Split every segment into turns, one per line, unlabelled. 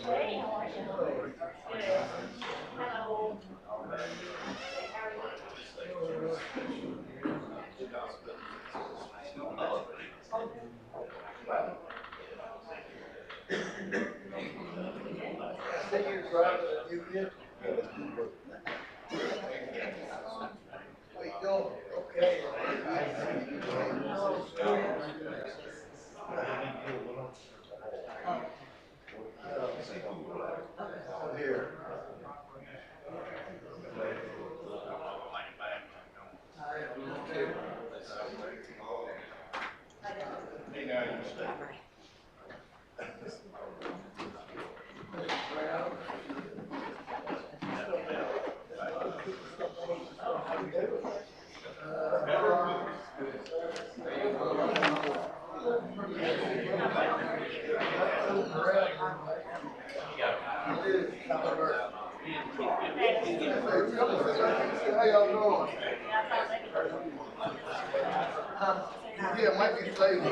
Hey, how are you? Good. Hello.
How y'all doing? Yeah, it might be flavor.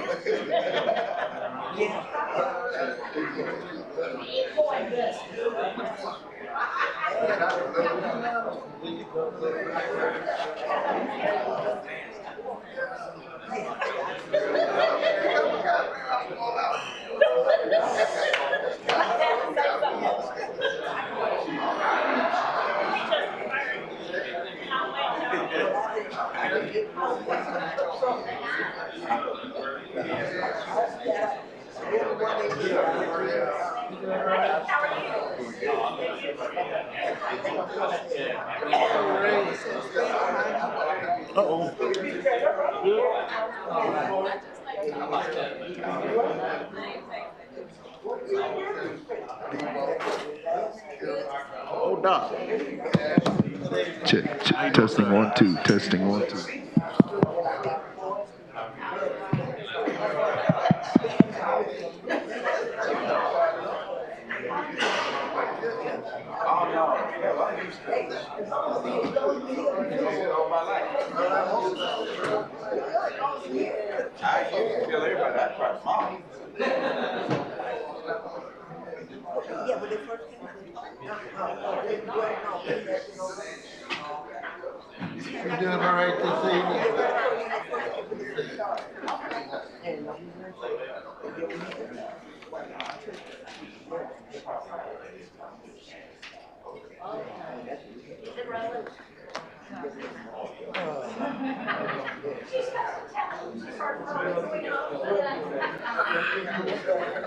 Hold on. Check. Testing 1 2. Testing 1 2.
You doing all right this evening?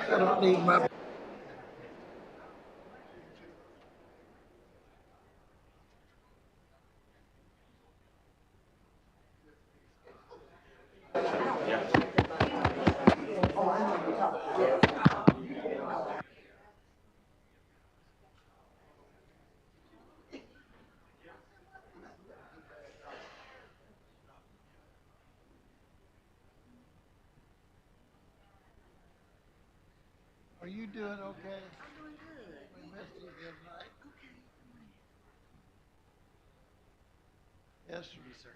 I don't need my. Are you doing okay? I'm doing good. We missed you the other night. Yes, sir.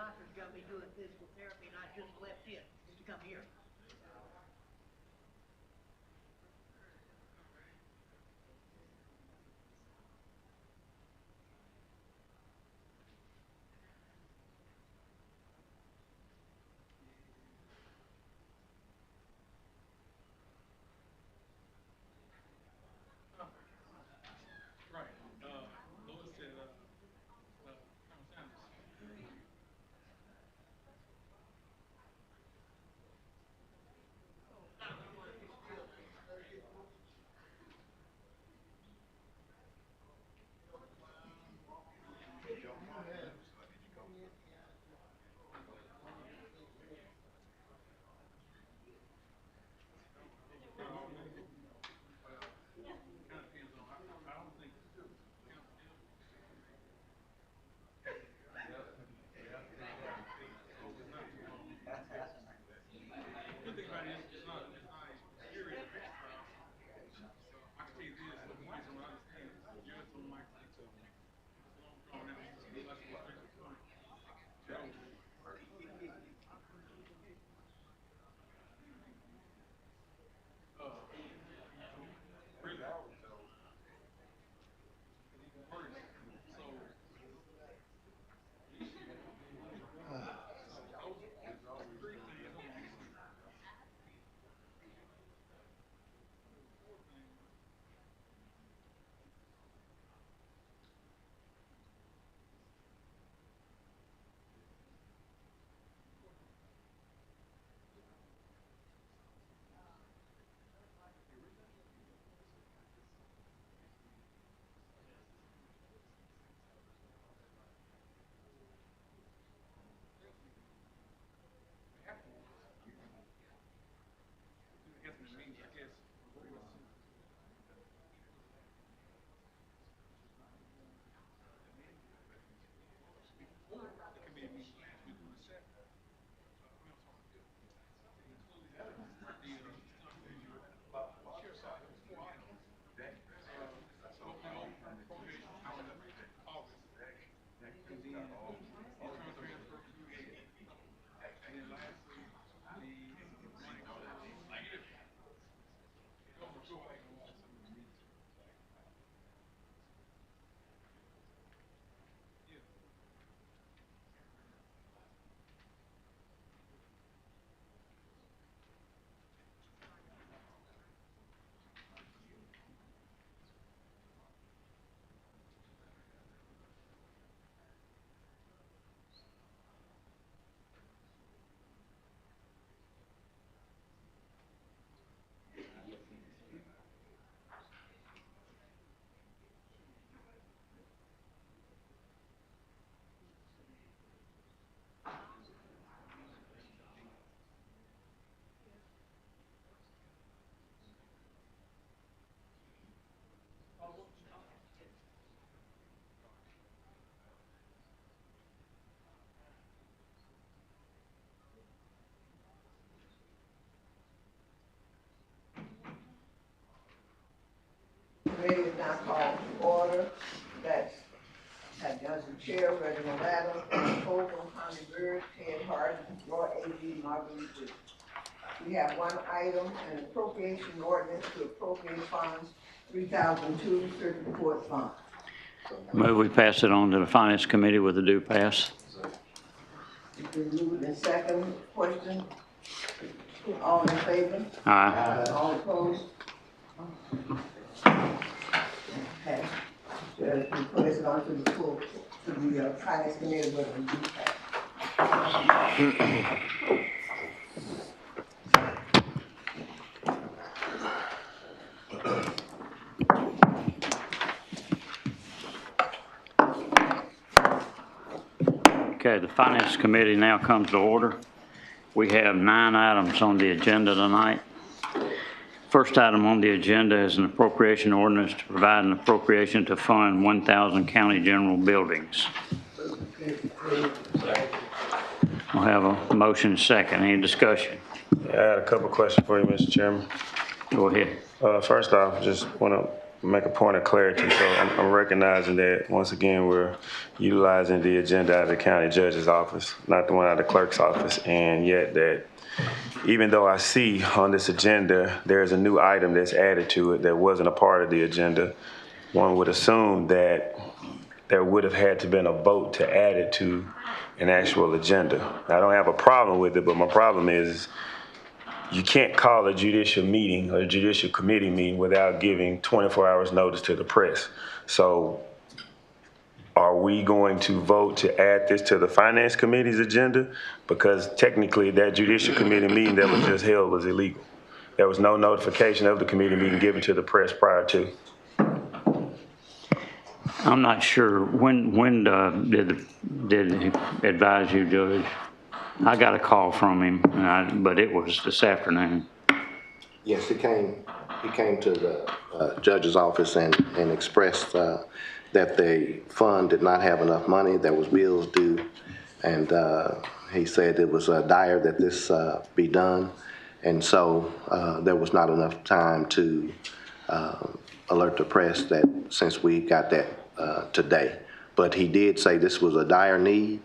doctor's got me doing physical therapy and I just left it to come here.
Meeting is now called to order. That's Johnson Chair, Reginald Adams, Coleman, Connie Bird, Ted Hart, Roy A.G. Marguerite Wood. We have one item, an appropriation ordinance to appropriate funds 3002 certain court funds.
Move we pass it on to the Finance Committee with a due pass.
It's been moved in second. Question? All in favor?
Aye.
All opposed? Okay. We place it on to the full, to the Finance Committee with a due pass.
Okay, the Finance Committee now comes to order. We have 9 items on the agenda tonight. First item on the agenda is an appropriation ordinance to provide an appropriation to fund 1,000 county general buildings. We'll have a motion second. Any discussion?
I had a couple questions for you, Mr. Chairman.
Go ahead.
First off, just want to make a point of clarity. So I'm recognizing that, once again, we're utilizing the agenda out of the county judge's office, not the one out of the clerk's office. And yet that, even though I see on this agenda, there's a new item that's added to it that wasn't a part of the agenda, one would assume that there would have had to been a vote to add it to an actual agenda. I don't have a problem with it, but my problem is you can't call a judicial meeting or a judicial committee meeting without giving 24 hours notice to the press. So are we going to vote to add this to the finance committee's agenda? Because technically that judicial committee meeting that was just held was illegal. There was no notification of the committee meeting given to the press prior to.
I'm not sure, when did he advise you, Judge? I got a call from him, but it was this afternoon.
Yes, he came to the judge's office and expressed that the fund did not have enough money, there was bills due, and he said it was dire that this be done, and so there was not enough time to alert the press that since we got that today. But he did say this was a dire need,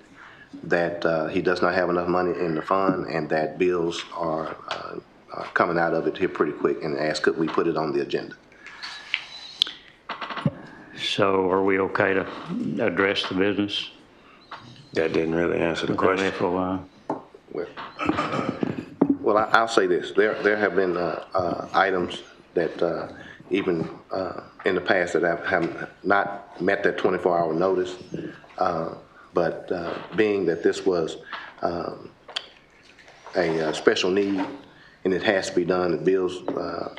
that he does not have enough money in the fund, and that bills are coming out of it here pretty quick, and asked could we put it on the agenda.
So are we okay to address the business?
That didn't really answer the question.
For a while?
Well, I'll say this. There have been items that even in the past that have not met that 24-hour notice, but being that this was a special need and it has to be done, the bills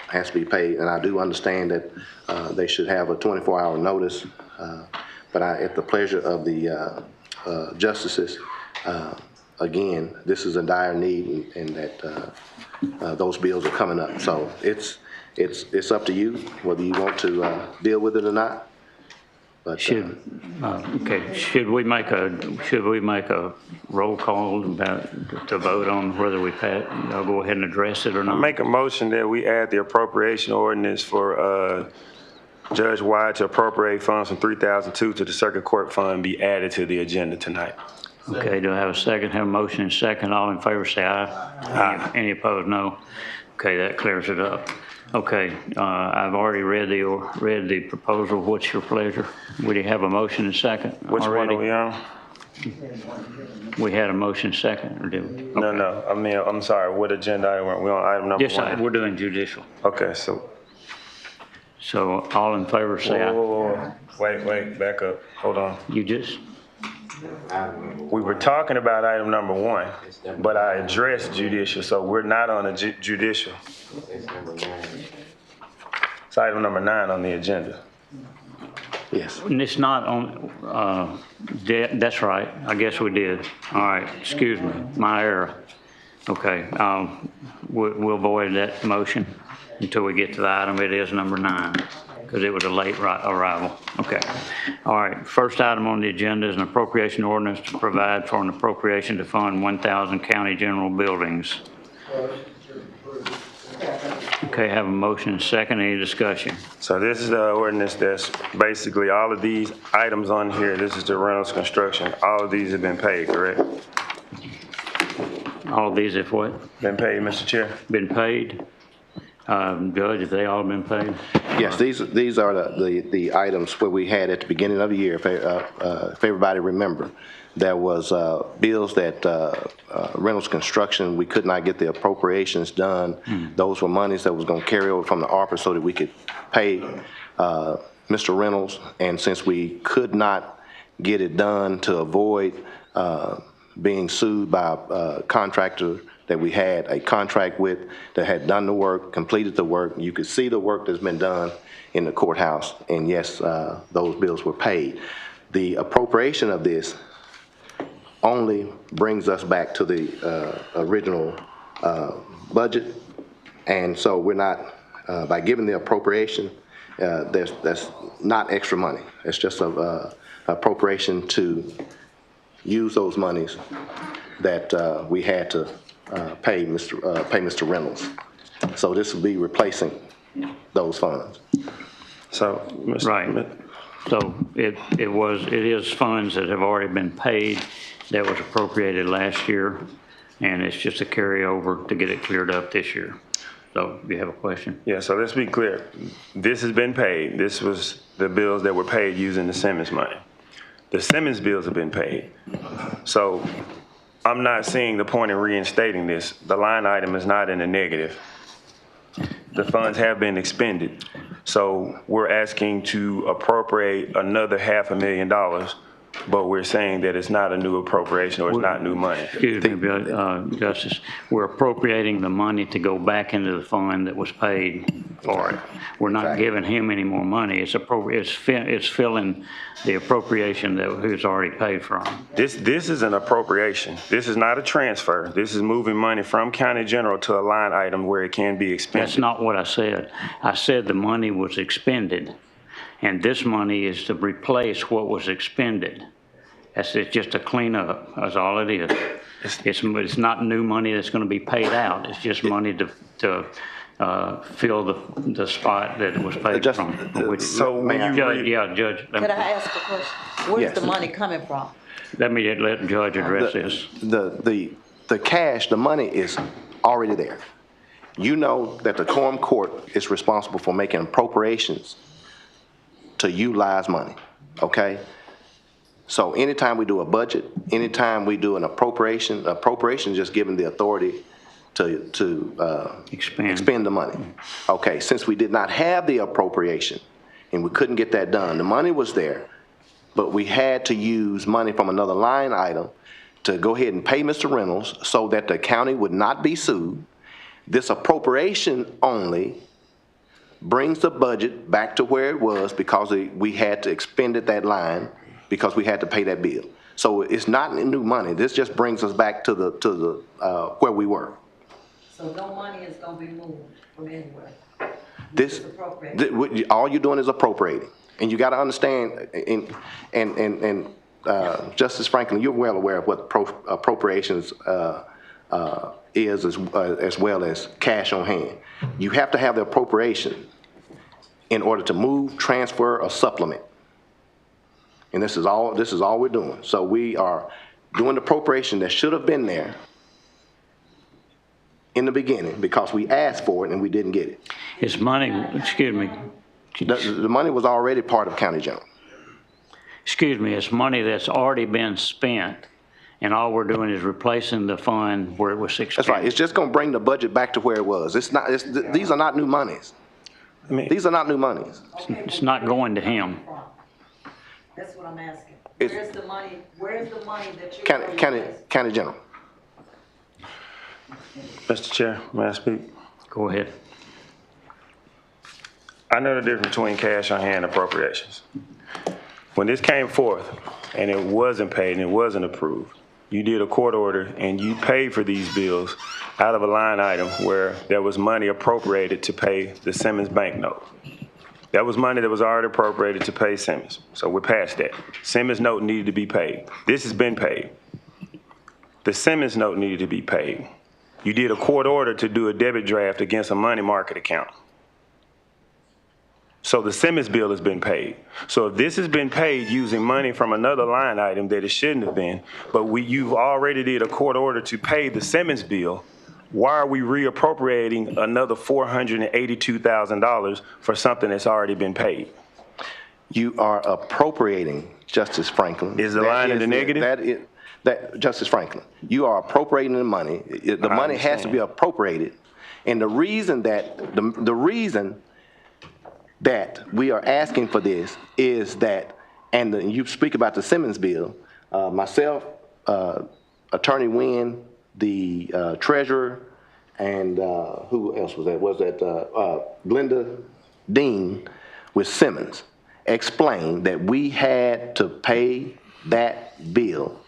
has to be paid, and I do understand that they should have a 24-hour notice, but at the pleasure of the justices, again, this is a dire need, and that those bills are coming up. So it's up to you whether you want to deal with it or not. But,
okay. Should we make a roll call to vote on whether we go ahead and address it or not?
I make a motion that we add the appropriation ordinance for Judge Wyatt to appropriate funds from 3002 to the Circuit Court Fund be added to the agenda tonight.
Okay, do I have a second? Have a motion and second. All in favor say aye. Aye. Any opposed, no. Okay, that clears it up. Okay, I've already read the proposal. What's your pleasure? We have a motion and second.
Which
already?
one are we on?
We had a motion second, or did we? Okay.
No. I mean, I'm sorry. What agenda item were we on? Item number
Yes,
one?
we're doing judicial.
Okay, so.
So all in favor say aye.
Whoa. Wait, back up. Hold on.
You just?
We were talking about item number one, but I addressed judicial, so we're not on a judicial. It's item number 9 on the agenda.
yes.
And it's not on, that's right. I guess we did. All right, excuse me, my error. Okay, we'll void that motion until we get to the item. It is number 9. Because it was a late arrival. Okay. All right. First item on the agenda is an appropriation ordinance to provide for an appropriation to fund 1,000 county general buildings. Okay, have a motion and second. Any discussion?
So this is the ordinance that's basically all of these items on here. This is the Reynolds construction. All of these have been paid, correct?
All of these have what?
Been paid, Mr. Chair?
Been paid? Judge, have they all been paid?
Yes, these are the items where we had at the beginning of the year, if everybody remember, there was bills that Reynolds Construction, we could not get the appropriations done. Those were monies that was going to carry over from the ARPA so that we could pay Mr. Reynolds, and since we could not get it done to avoid being sued by a contractor that we had a contract with that had done the work, completed the work. You could see the work that's been done in the courthouse, and yes, those bills were paid. The appropriation of this only brings us back to the original budget, and so we're not, by giving the appropriation, that's not extra money. It's just a appropriation to use those monies that we had to pay Mr. Reynolds. So this will be replacing those funds.
So, Mr.
Right. So it is funds that have already been paid that was appropriated last year, and it's just a carryover to get it cleared up this year. So do you have a question?
Yeah, so let's be clear. This has been paid. This was the bills that were paid using the Simmons money. The Simmons bills have been paid. So I'm not seeing the point in reinstating this. The line item is not in the negative. The funds have been expended. So we're asking to appropriate another $500,000, but we're saying that it's not a new appropriation or it's not new money.
Excuse me, Justice. We're appropriating the money to go back into the fund that was paid for it. We're not giving him any more money. It's filling the appropriation that he was already paid from.
This is an appropriation. This is not a transfer. This is moving money from county general to a line item where it can be expended.
That's not what I said. I said the money was expended, and this money is to replace what was expended. It's just a cleanup, that's all it is. It's not new money that's going to be paid out. It's just money to fill the spot that it was paid from.
So when you
Judge, yeah, Judge.
Could I ask a question? Where's
Yes.
the money coming from?
Let the Judge address this.
The cash, the money is already there. You know that the Quorum Court is responsible for making appropriations to utilize money, okay? So anytime we do a budget, anytime we do an appropriation is just giving the authority to expend the money. Okay, since we did not have the appropriation and we couldn't get that done, the money was there, but we had to use money from another line item to go ahead and pay Mr. Reynolds so that the county would not be sued. This appropriation only brings the budget back to where it was because we had to expend it that line because we had to pay that bill. So it's not new money. This just brings us back to the where we were.
So no money is gonna be moved from anywhere?
This, all you're doing is appropriating. And you gotta understand, Justice Franklin, you're well aware of what appropriations is as well as cash on hand. You have to have the appropriation in order to move, transfer, or supplement. And this is all we're doing. So we are doing the appropriation that should have been there in the beginning because we asked for it and we didn't get it.
It's money, excuse me.
The money was already part of county general.
Excuse me, it's money that's already been spent, and all we're doing is replacing the fund where it was expended.
That's right. It's just going to bring the budget back to where it was. These are not new monies. These are not new monies.
It's not going to him.
That's what I'm asking. Where's the money that you're
County general.
Mr. Chair, may I speak?
Go ahead.
I know the difference between cash on hand and appropriations. When this came forth and it wasn't paid and it wasn't approved, you did a court order and you paid for these bills out of a line item where there was money appropriated to pay the Simmons bank note. That was money that was already appropriated to pay Simmons. So we're past that. Simmons note needed to be paid. This has been paid. The Simmons note needed to be paid. You did a court order to do a debit draft against a money market account. So the Simmons bill has been paid. So if this has been paid using money from another line item that it shouldn't have been, but you've already did a court order to pay the Simmons bill, why are we reappropriating another $482,000 for something that's already been paid?
You are appropriating, Justice Franklin.
Is the line in the negative?
Justice Franklin, you are appropriating the money. The money has to be appropriated. And the reason that, the reason that we are asking for this is that, and you speak about the Simmons bill, myself, Attorney Wynn, the treasurer, and who else was that? Was that Glenda Dean with Simmons explained that we had to pay that bill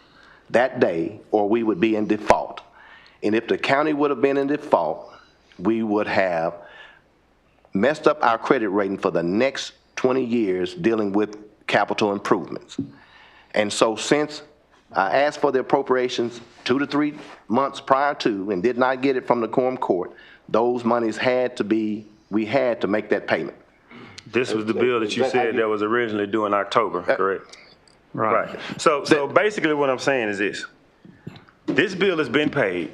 that day or we would be in default. And if the county would have been in default, we would have messed up our credit rating for the next 20 years dealing with capital improvements. And so since I asked for the appropriations 2 to 3 months prior to and did not get it from the Quorum Court, those monies had to be, we had to make that payment.
This was the bill that you said that was originally due in October, correct? Right. So basically what I'm saying is this. This bill has been paid.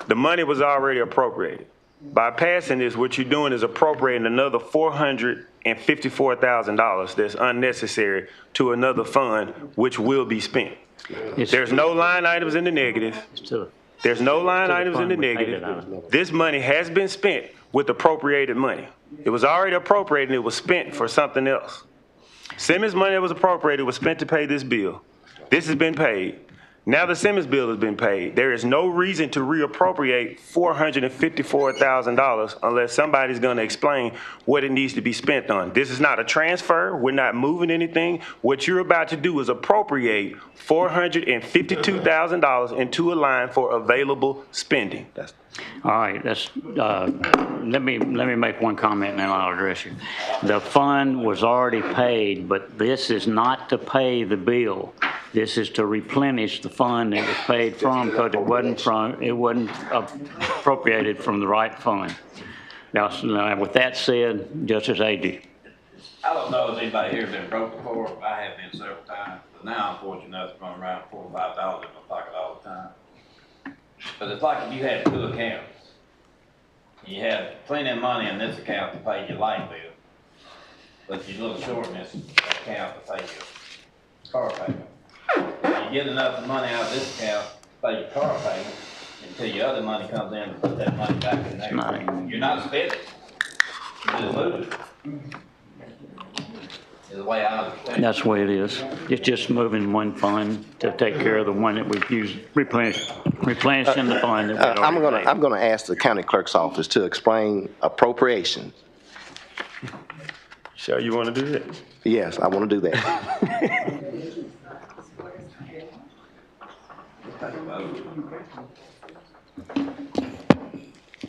The money was already appropriated. By passing this, what you're doing is appropriating another $454,000 that's unnecessary to another fund, which will be spent. There's no line items in the negative. There's no line items in the negative. This money has been spent with appropriated money. It was already appropriated and it was spent for something else. Simmons money that was appropriated was spent to pay this bill. This has been paid. Now the Simmons bill has been paid. There is no reason to reappropriate $454,000 unless somebody's going to explain what it needs to be spent on. This is not a transfer. We're not moving anything. What you're about to do is appropriate $452,000 into a line for available spending.
All right, let me make one comment and then I'll address you. The fund was already paid, but this is not to pay the bill. This is to replenish the fund that was paid from because it wasn't appropriated from the right fund. Now, with that said, Justice Agee.
I don't know if anybody here has been broke before. I have been several times, but now unfortunately enough to run around $4,000 or $5,000 in my pocket all the time. But it's like if you had two accounts. You had plenty of money in this account to pay your light bill, but you're a little short in this account to pay your car payment. You get enough money out of this account to pay your car payment until your other money comes in and put that money back in there. You're not spending. You're just losing. Is the way I understand.
That's the way it is. It's just moving one fund to take care of the one that we've used, replenishing the fund that we already
I'm gonna ask the county clerk's office to explain appropriations.
Sure, you want to do that?
Yes, I want to do that.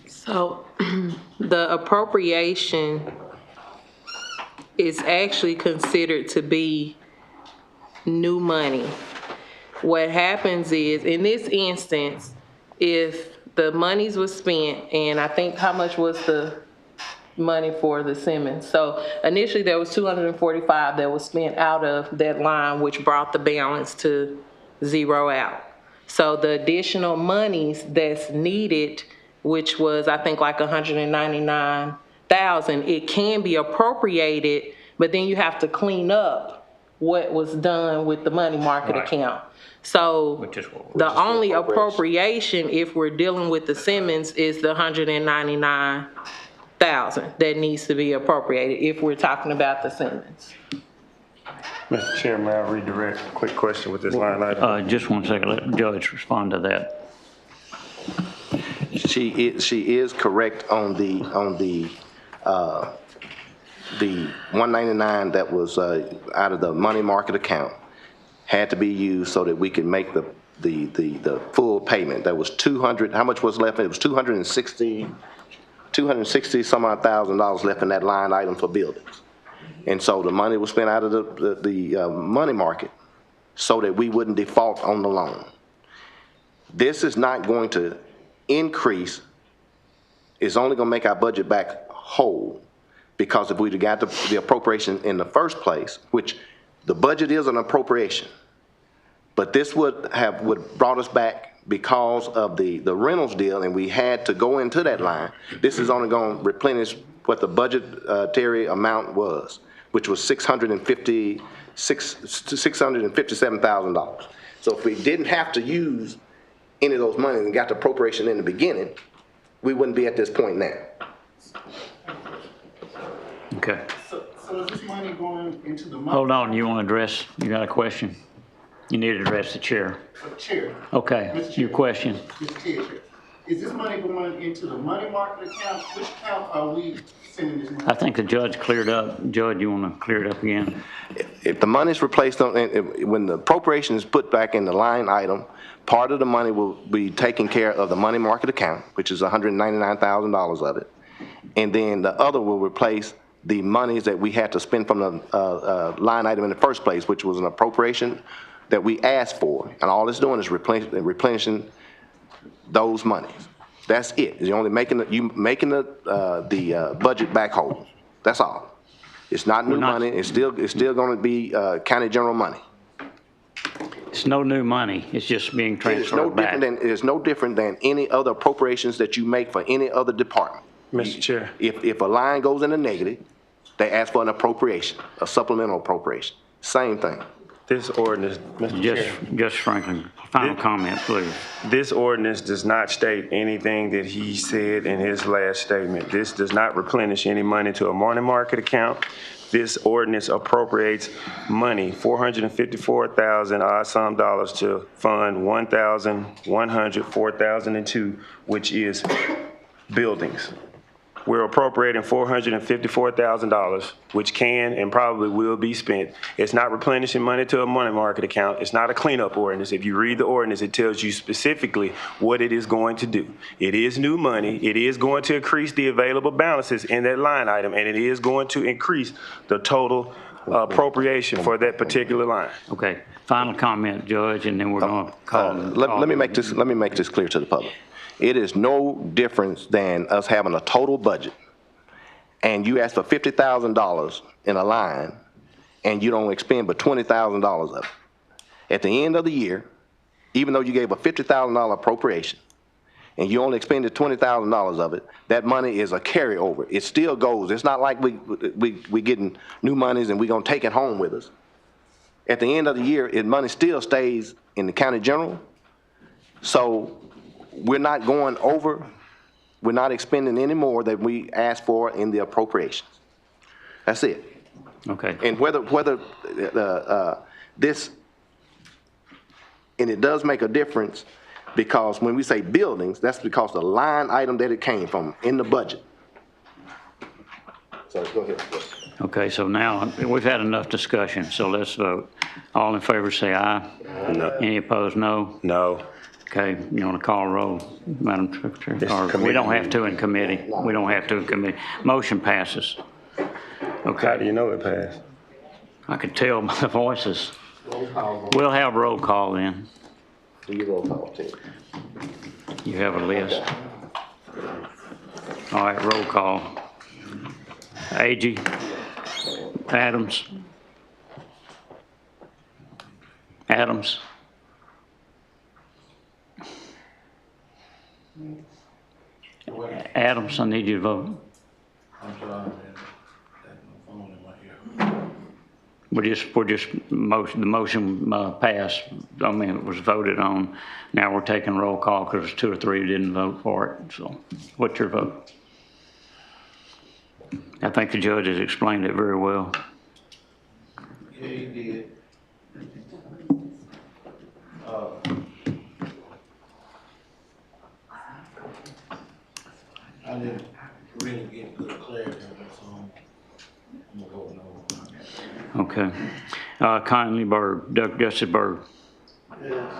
So the appropriation is actually considered to be new money. What happens is, in this instance, if the monies was spent, and I think how much was the money for the Simmons? So initially there was 245 that was spent out of that line, which brought the balance to zero out. So the additional monies that's needed, which was I think like 199,000, it can be appropriated, but then you have to clean up what was done with the money market account. So the only appropriation, if we're dealing with the Simmons, is the 199,000 that needs to be appropriated if we're talking about the Simmons.
Mr. Chairman, may I redirect a quick question with this line item?
Just 1 second, let the judge respond to that.
She is correct on the 199 that was out of the money market account had to be used so that we could make the full payment. That was 200. How much was left? It was 260 some odd $1,000 left in that line item for buildings. And so the money was spent out of the money market so that we wouldn't default on the loan. This is not going to increase. It's only going to make our budget back whole, because if we'd have got the appropriation in the first place, which the budget is an appropriation, but this would brought us back because of the Reynolds deal, and we had to go into that line. This is only going to replenish what the budgetary amount was, which was $657,000. So if we didn't have to use any of those monies and got the appropriation in the beginning, we wouldn't be at this point now.
Okay.
So is this money going into the money?
Hold on, you want to address, you got a question? You need to address the chair.
Chair.
Okay,
Mr.
your
Chair.
question.
Mr. Chair, is this money going into the money market account? Which account are we sending this money?
I think the judge cleared up. Judge, you want to clear it up again?
If the money's replaced when the appropriation is put back in the line item, part of the money will be taken care of the money market account, which is $199,000 of it. And then the other will replace the monies that we had to spend from the line item in the first place, which was an appropriation that we asked for. And all it's doing is replenishing those monies. That's it. You're only making the budget back whole. That's all. It's not new
We're not-
money. It's still going to be county general money.
It's no new money. It's just being transferred back.
It is no different than any other appropriations that you make for any other department.
Mr. Chair.
If a line goes in the negative, they ask for an appropriation, a supplemental appropriation. Same thing.
This ordinance, Mr. Chair.
Just Franklin, final comment, please.
This ordinance does not state anything that he said in his last statement. This does not replenish any money to a money market account. This ordinance appropriates money, $454,000 odd some dollars to fund 1,100,4002, which is buildings. We're appropriating $454,000, which can and probably will be spent. It's not replenishing money to a money market account. It's not a cleanup ordinance. If you read the ordinance, it tells you specifically what it is going to do. It is new money. It is going to increase the available balances in that line item, and it is going to increase the total appropriation for that particular line.
Okay, final comment, Judge, and then we're going to call.
Let me make this clear to the public. It is no difference than us having a total budget, and you ask for $50,000 in a line, and you don't expend but $20,000 of it. At the end of the year, even though you gave a $50,000 appropriation, and you only expended $20,000 of it, that money is a carryover. It still goes. It's not like we getting new monies and we gonna take it home with us. At the end of the year, money still stays in the county general. So we're not going over, we're not expending any more than we asked for in the appropriations. That's it.
Okay.
And whether this, and it does make a difference, because when we say buildings, that's because the line item that it came from in the budget. So go ahead.
Okay, so now we've had enough discussion, so let's vote. All in favor say aye.
No.
Any opposed, no.
No.
Okay, you want to call roll, Madam Secretary? Or we don't have to in committee. We don't have to in committee. Motion passes.
How do
Okay,
you know it passed?
I could tell by the voices. We'll have roll call then.
Do your roll call, Ted.
You have a list. All right, roll call. Agee, Adams. Adams. Adams, I need you to vote.
I'm sorry, man. That's my phone in my ear.
The motion passed. I mean, it was voted on. Now we're taking roll call because 2 or 3 didn't vote for it. So what's your vote? I think the judge has explained it very well.
Yeah, he did. I didn't really get good clarity on that, so I'm gonna go no.
Okay. Conley Byrd, Justice Byrd.
Yes.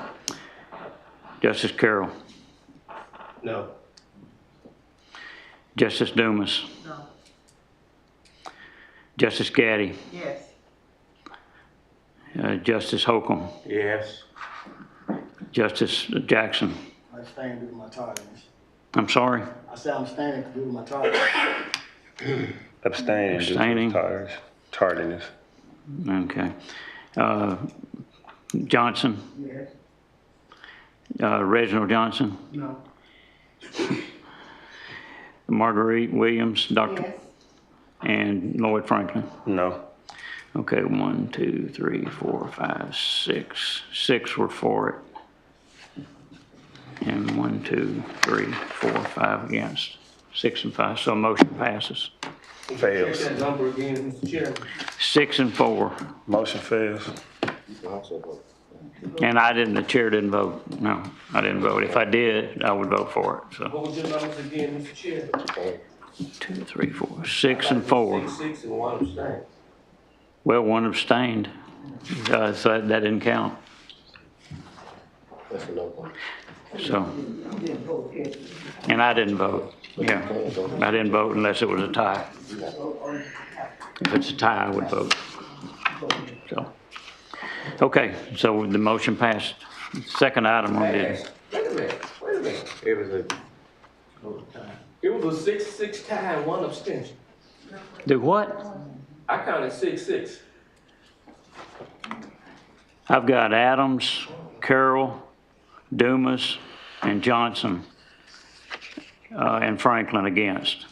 Justice Carroll.
No.
Justice Dumas.
No.
Justice Gaddy.
Yes.
Justice Holcomb.
Yes.
Justice Jackson.
I stand due to my tardiness.
I'm sorry?
I said I'm standing due to my tardiness.
Abstaining. due to
Abstaining.
Tardiness.
Okay. Johnson.
Yes.
Reginald Johnson.
No.
Marguerite Williams, Dr.
Yes.
And Lloyd Franklin.
No.
Okay, 1, 2, 3, 4, 5, 6. 6 were for it. And 1, 2, 3, 4, 5 against. 6 and 5, so motion passes.
Fails.
Check that number again, Mr. Chairman.
6 and 4.
Motion fails.
And the chair didn't vote. No, I didn't vote. If I did, I would vote for it, so.
What was your numbers again, Mr. Chair?
2, 3, 4, 6 and 4.
6 and 1 abstain.
Well, 1 abstained, so that didn't count.
That's a no point.
So, and I didn't vote. Yeah, I didn't vote unless it was a tie. If it's a tie, I would vote. So, okay, so the motion passed. Second item on the,
Wait a minute. It was a 6-6 tie and 1 abstention.
do what?
I counted 6.
I've got Adams, Carroll, Dumas, and Johnson, and Franklin against.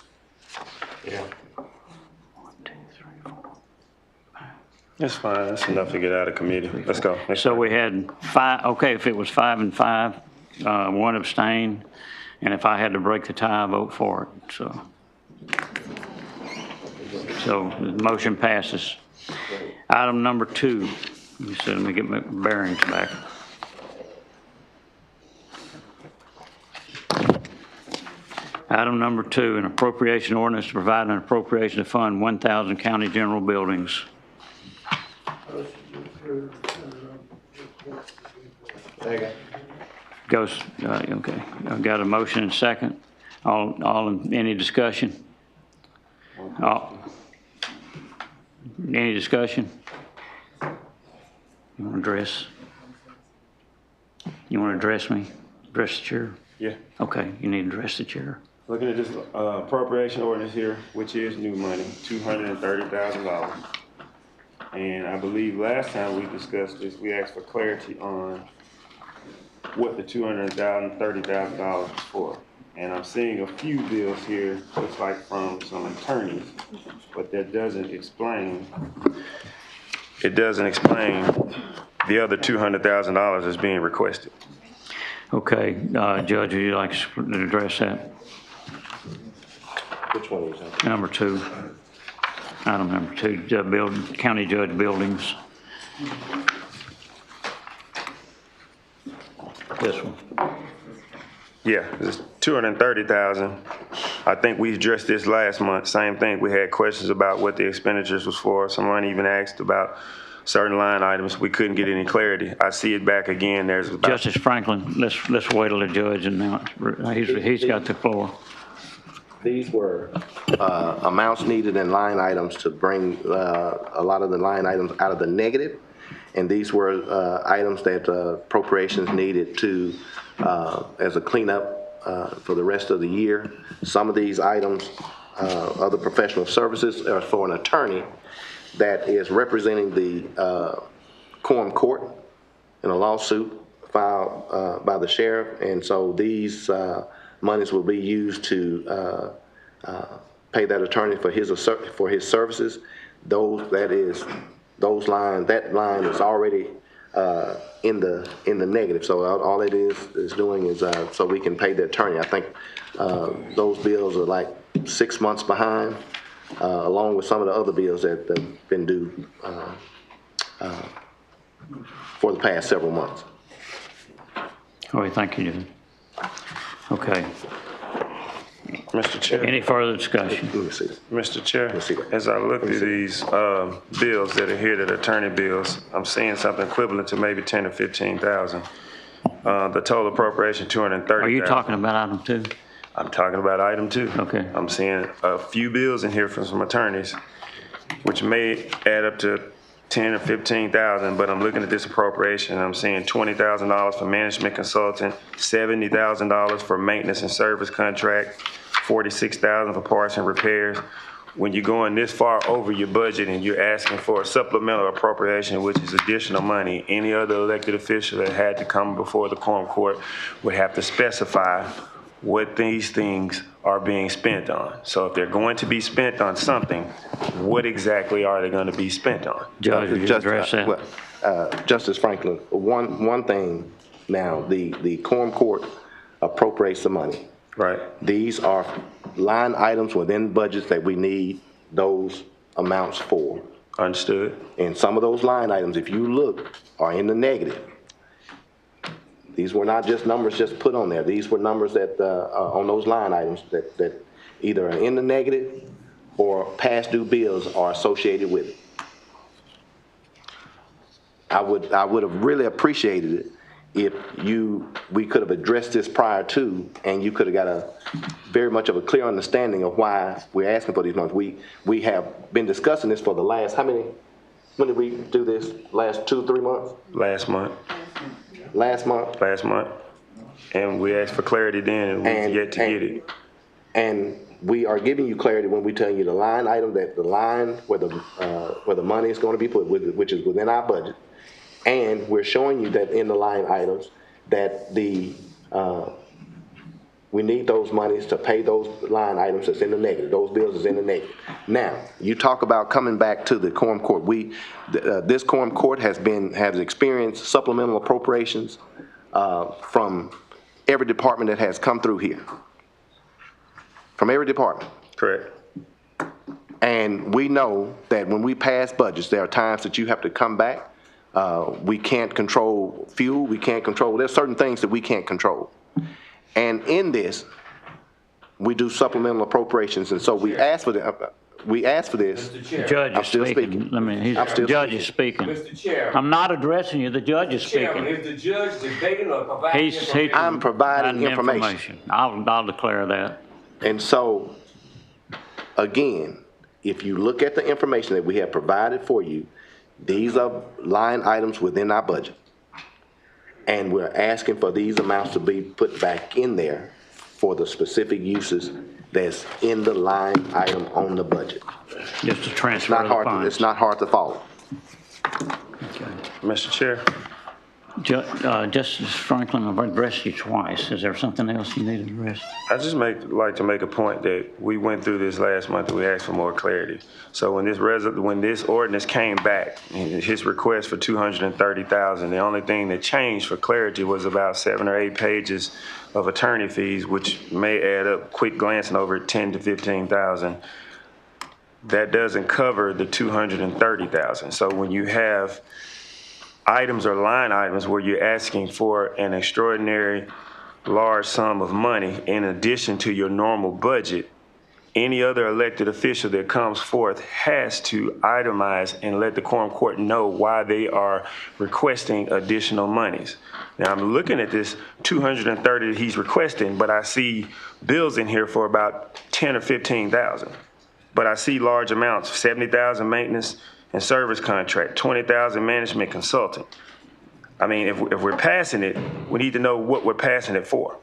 Yeah.
That's fine. That's enough to get out of committee. Let's go.
So we had 5, okay, if it was 5 and 5, 1 abstain, and if I had to break the tie, I vote for it, So the motion passes. Item number 2, let me get my bearings back. Item number 2, an appropriation ordinance to provide an appropriation to fund 1,000 county general buildings.
Second.
Goes, okay, I've got a motion and second. Any discussion? Any discussion? You want to address? You want to address me? Address the chair?
Yeah.
Okay, you need to address the chair.
Looking at this appropriation ordinance here, which is new money, $230,000. And I believe last time we discussed this, we asked for clarity on what the $230,000 is for. And I'm seeing a few bills here, looks like from some attorneys, but that doesn't explain, the other $200,000 is being requested.
Okay, Judge, would you like to address that?
Which one is that?
Number 2. Item number 2, county judge buildings. This one.
Yeah, it's $230,000. I think we addressed this last month. Same thing. We had questions about what the expenditures was for. Someone even asked about certain line items. We couldn't get any clarity. I see it back again. There's about
Justice Franklin, let's wait till the judge and now he's got the floor.
These were amounts needed in line items to bring a lot of the line items out of the negative. And these were items that appropriations needed to, as a cleanup for the rest of the year. Some of these items, other professional services, are for an attorney that is representing the Quorum Court in a lawsuit filed by the sheriff. And so these monies will be used to pay that attorney for his services. That line is already in the negative. So all it is doing is so we can pay the attorney. I think those bills are like 6 months behind, along with some of the other bills that have been due for the past several months.
All right, thank you, Judge. Okay.
Mr. Chair.
Any further discussion?
Mr. Chair, as I look at these bills that are here, that are attorney bills, I'm seeing something equivalent to maybe 10 or 15,000. The total appropriation, 230,000.
Are you talking about item 2?
I'm talking about item 2.
Okay.
I'm seeing a few bills in here from some attorneys, which may add up to 10 or 15,000, but I'm looking at this appropriation and I'm seeing $20,000 for management consultant, $70,000 for maintenance and service contract, $46,000 for parts and repairs. When you're going this far over your budget and you're asking for a supplemental appropriation, which is additional money, any other elected official that had to come before the Quorum Court would have to specify what these things are being spent on. So if they're going to be spent on something, what exactly are they going to be spent on?
Judge, would you address that?
Justice Franklin, one thing now, the Quorum Court appropriates the money.
Right.
These are line items within budgets that we need those amounts for.
Understood.
And some of those line items, if you look, are in the negative. These were not just numbers just put on there. These were numbers that on those line items that either are in the negative or past due bills are associated with it. I would have really appreciated it if we could have addressed this prior to, and you could have got a very much of a clear understanding of why we're asking for these months. We have been discussing this for the last, when did we do this? Last 2-3 months?
Last month.
Last month?
Last month. And we asked for clarity then and we've yet to get it.
And we are giving you clarity when we tell you the line item, that the line where the money is going to be put, which is within our budget. And we're showing you that in the line items that we need those monies to pay those line items that's in the negative, those bills is in the negative. Now, you talk about coming back to the Quorum Court. This Quorum Court has experienced supplemental appropriations from every department that has come through here. From every department.
Correct.
And we know that when we pass budgets, there are times that you have to come back. We can't control fuel, there's certain things that we can't control. And in this, we do supplemental appropriations, and so we ask for this.
The judge is speaking. The judge is speaking.
Mr. Chair.
I'm not addressing you, the judge is speaking.
Is the judge debating or providing information?
I'm providing information.
I'll declare that.
And so, again, if you look at the information that we have provided for you, these are line items within our budget. And we're asking for these amounts to be put back in there for the specific uses that's in the line item on the budget.
Just to transfer the funds.
It's not hard to follow.
Okay.
Mr. Chair.
Justice Franklin, I've addressed you twice. Is there something else you need addressed?
I just like to make a point that we went through this last month and we asked for more clarity. So when this ordinance came back, his request for $230,000, the only thing that changed for clarity was about 7 or 8 pages of attorney fees, which may add up, quick glancing over it, $10,000 to $15,000. That doesn't cover the $230,000. So when you have items or line items where you're asking for an extraordinary large sum of money in addition to your normal budget, any other elected official that comes forth has to itemize and let the Quorum Court know why they are requesting additional monies. Now, I'm looking at this $230 that he's requesting, but I see bills in here for about $10,000 or $15,000. But I see large amounts, $70,000 maintenance and service contract, $20,000 management consulting. I mean, if we're passing it, we need to know what we're passing it for.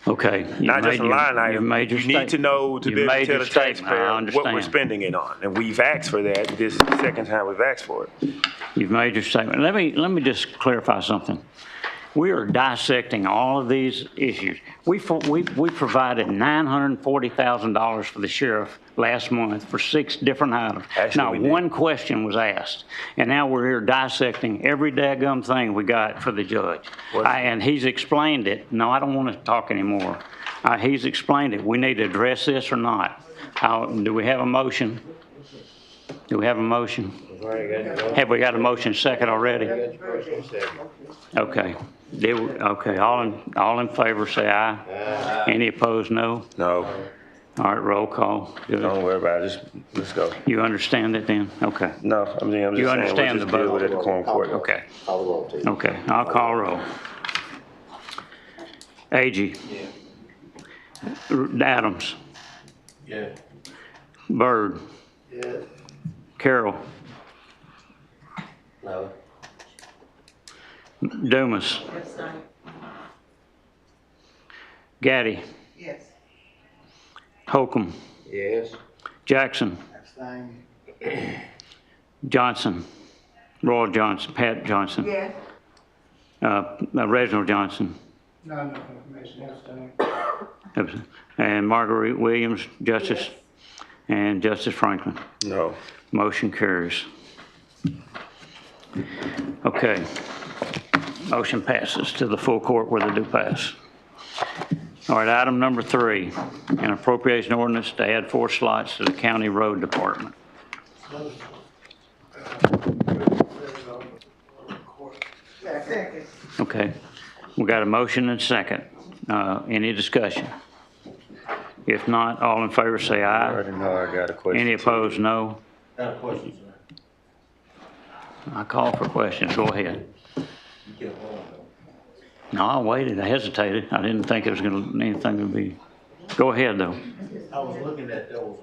Okay.
Not just a line item. You need to know to be able to tell the taxpayer what we're spending it on. And we've asked for that. This is the second time we've asked for it.
You've made your statement. Let me just clarify something. We are dissecting all of these issues. We provided $940,000 for the sheriff last month for 6 different items. Not one question was asked. And now we're here dissecting every daggum thing we got for the judge. And he's explained it. No, I don't want to talk anymore. He's explained it. We need to address this or not. Do we have a motion? Do we have a motion? Have we got a motion second already? Okay. Okay, all in favor say aye. Aye. Any opposed, no?
No.
All right, roll call. Good.
Don't worry about it, let's go.
You understand it then? Okay.
No, I'm just
you
saying,
understand
we'll just
the
deal
vote?
with it at the Quorum Court.
Okay. Okay, I'll call roll. Agee. Yeah. Adams.
Yeah.
Byrd.
Yeah.
Carroll.
No.
Dumas. Gaddy.
Yes.
Holcomb.
Yes.
Jackson.
Abstain.
Johnson. Roy Johnson. Pat Johnson.
Yes.
Reginald Johnson.
No information, abstain.
And Marguerite Williams, Justice, and Justice Franklin.
No.
Motion carries. Okay. Motion passes to the full court where they do pass. All right, item number 3, an appropriation ordinance to add 4 slots to the county road department.
Second.
Okay, we got a motion and second. Any discussion? If not, all in favor say aye.
I already know I got a question.
Any opposed, no.
I got a question, sir.
I call for questions, go ahead.
You get one.
No, I waited, I hesitated. I didn't think it was anything to be. Go ahead, though.
I was looking at those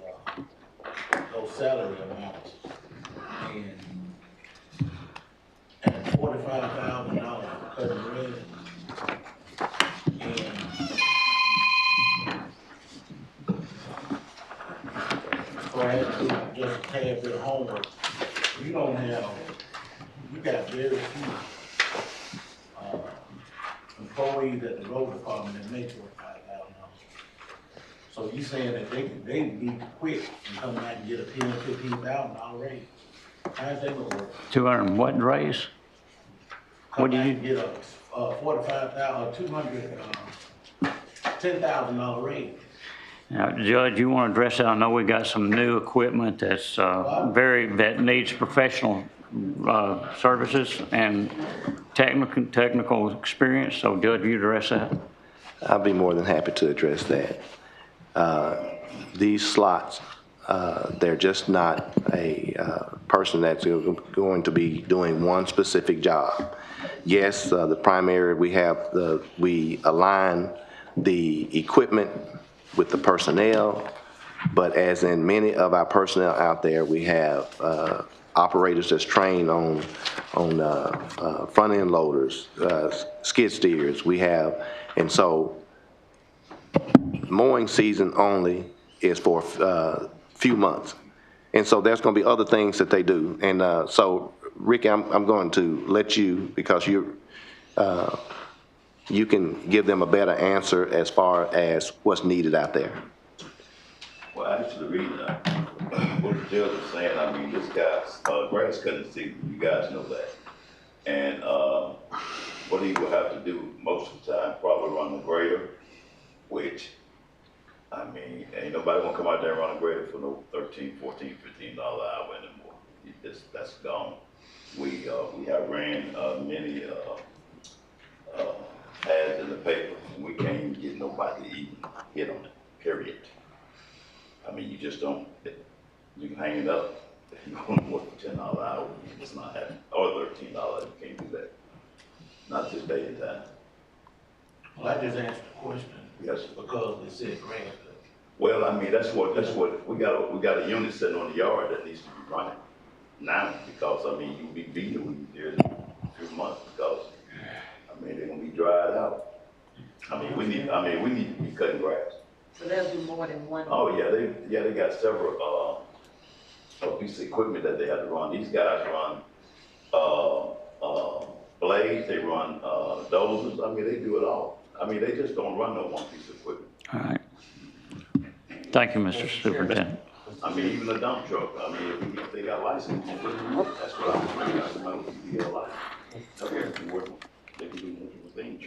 salary amounts and $45,000 for cutting red. And So I had to do just a tad bit of homework. You don't have, you got very few, employees at the road department that make $45,000. So you saying that they need to quit and come back and get a $10,000, $15,000 raise? How's that gonna work?
200 and what raise?
Come
What do
back
you-
and get a $45,000, $10,000 raise.
Now, Judge, you want to address that? I know we got some new equipment that's that needs professional services and technical experience. So, Judge, you address that?
I'll be more than happy to address that. These slots, they're just not a person that's going to be doing one specific job. Yes, the primary, we align the equipment with the personnel, but as in many of our personnel out there, we have operators that's trained on front-end loaders, skid steers. We have, and so mowing season only is for a few months. And so there's going to be other things that they do. And so, Ricky, I'm going to let you, because you can give them a better answer as far as what's needed out there.
Well, actually, the reason what the judge was saying, I mean, this guy's grass cutting season, you guys know that. And what he will have to do most of the time, probably run the grader, which, I mean, ain't nobody gonna come out there and run a grader for no $13, $14, $15 an hour anymore. That's gone. We have ran many ads in the paper, and we can't even get nobody to even hit on it, period. I mean, you just don't, you can hang it up. If you want to work for $10 an hour, it's not happening. Or $13, you can't do that. Not this day and time.
Well, I just asked the question.
Yes.
Because they said grass.
Well, I mean, that's what, we got a unit sitting on the yard that needs to be running now, because, I mean, you'll be beating when you're there in a few months, because, I mean, they're gonna be dried out. I mean, we need to be cutting grass.
So they'll do more than one.
Oh, yeah, they got several, pieces of equipment that they have to run. These guys run, blades, they run, dozers. I mean, they do it all. I mean, they just don't run no one piece of equipment.
All right. Thank you, Mr. Superintendent.
I mean, even a dump truck, I mean, if they got license, that's what I'm saying, I know if you get a license. Okay, they can do multiple things.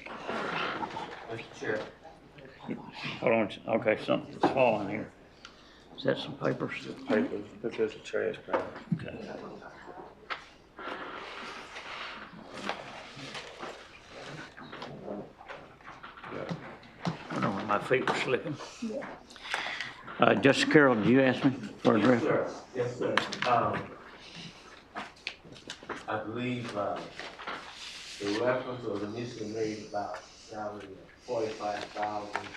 Mr. Chair.
Hold on, okay, something's falling here. Is that some papers?
Papers, but there's a trash can.
Okay. I don't know, my feet were slipping. Justice Carroll, did you ask me for a address?
Yes, sir. I believe the reference was initially made about salary of $45,000,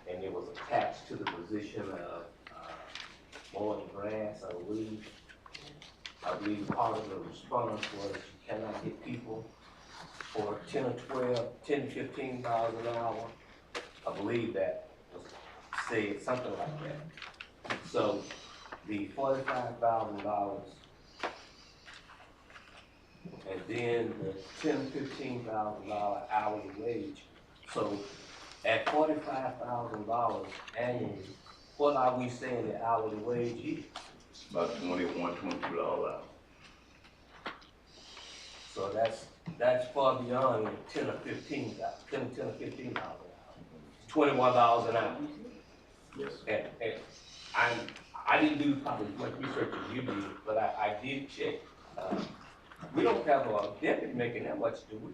and it was attached to the position of mowing grass, I believe. I believe part of the response was you cannot get people for $10 or $15 an hour. I believe that was said, something like that. So the $45,000 and then the $10,000, $15,000 hourly wage. So at $45,000 annually, what are we saying the hourly wage is?
About $21, $22 hour.
So that's far beyond $10 or $15 an hour. $21 an hour.
Yes.
And I didn't do probably as much research as you did, but I did check. We don't have a deputy making that much, do we?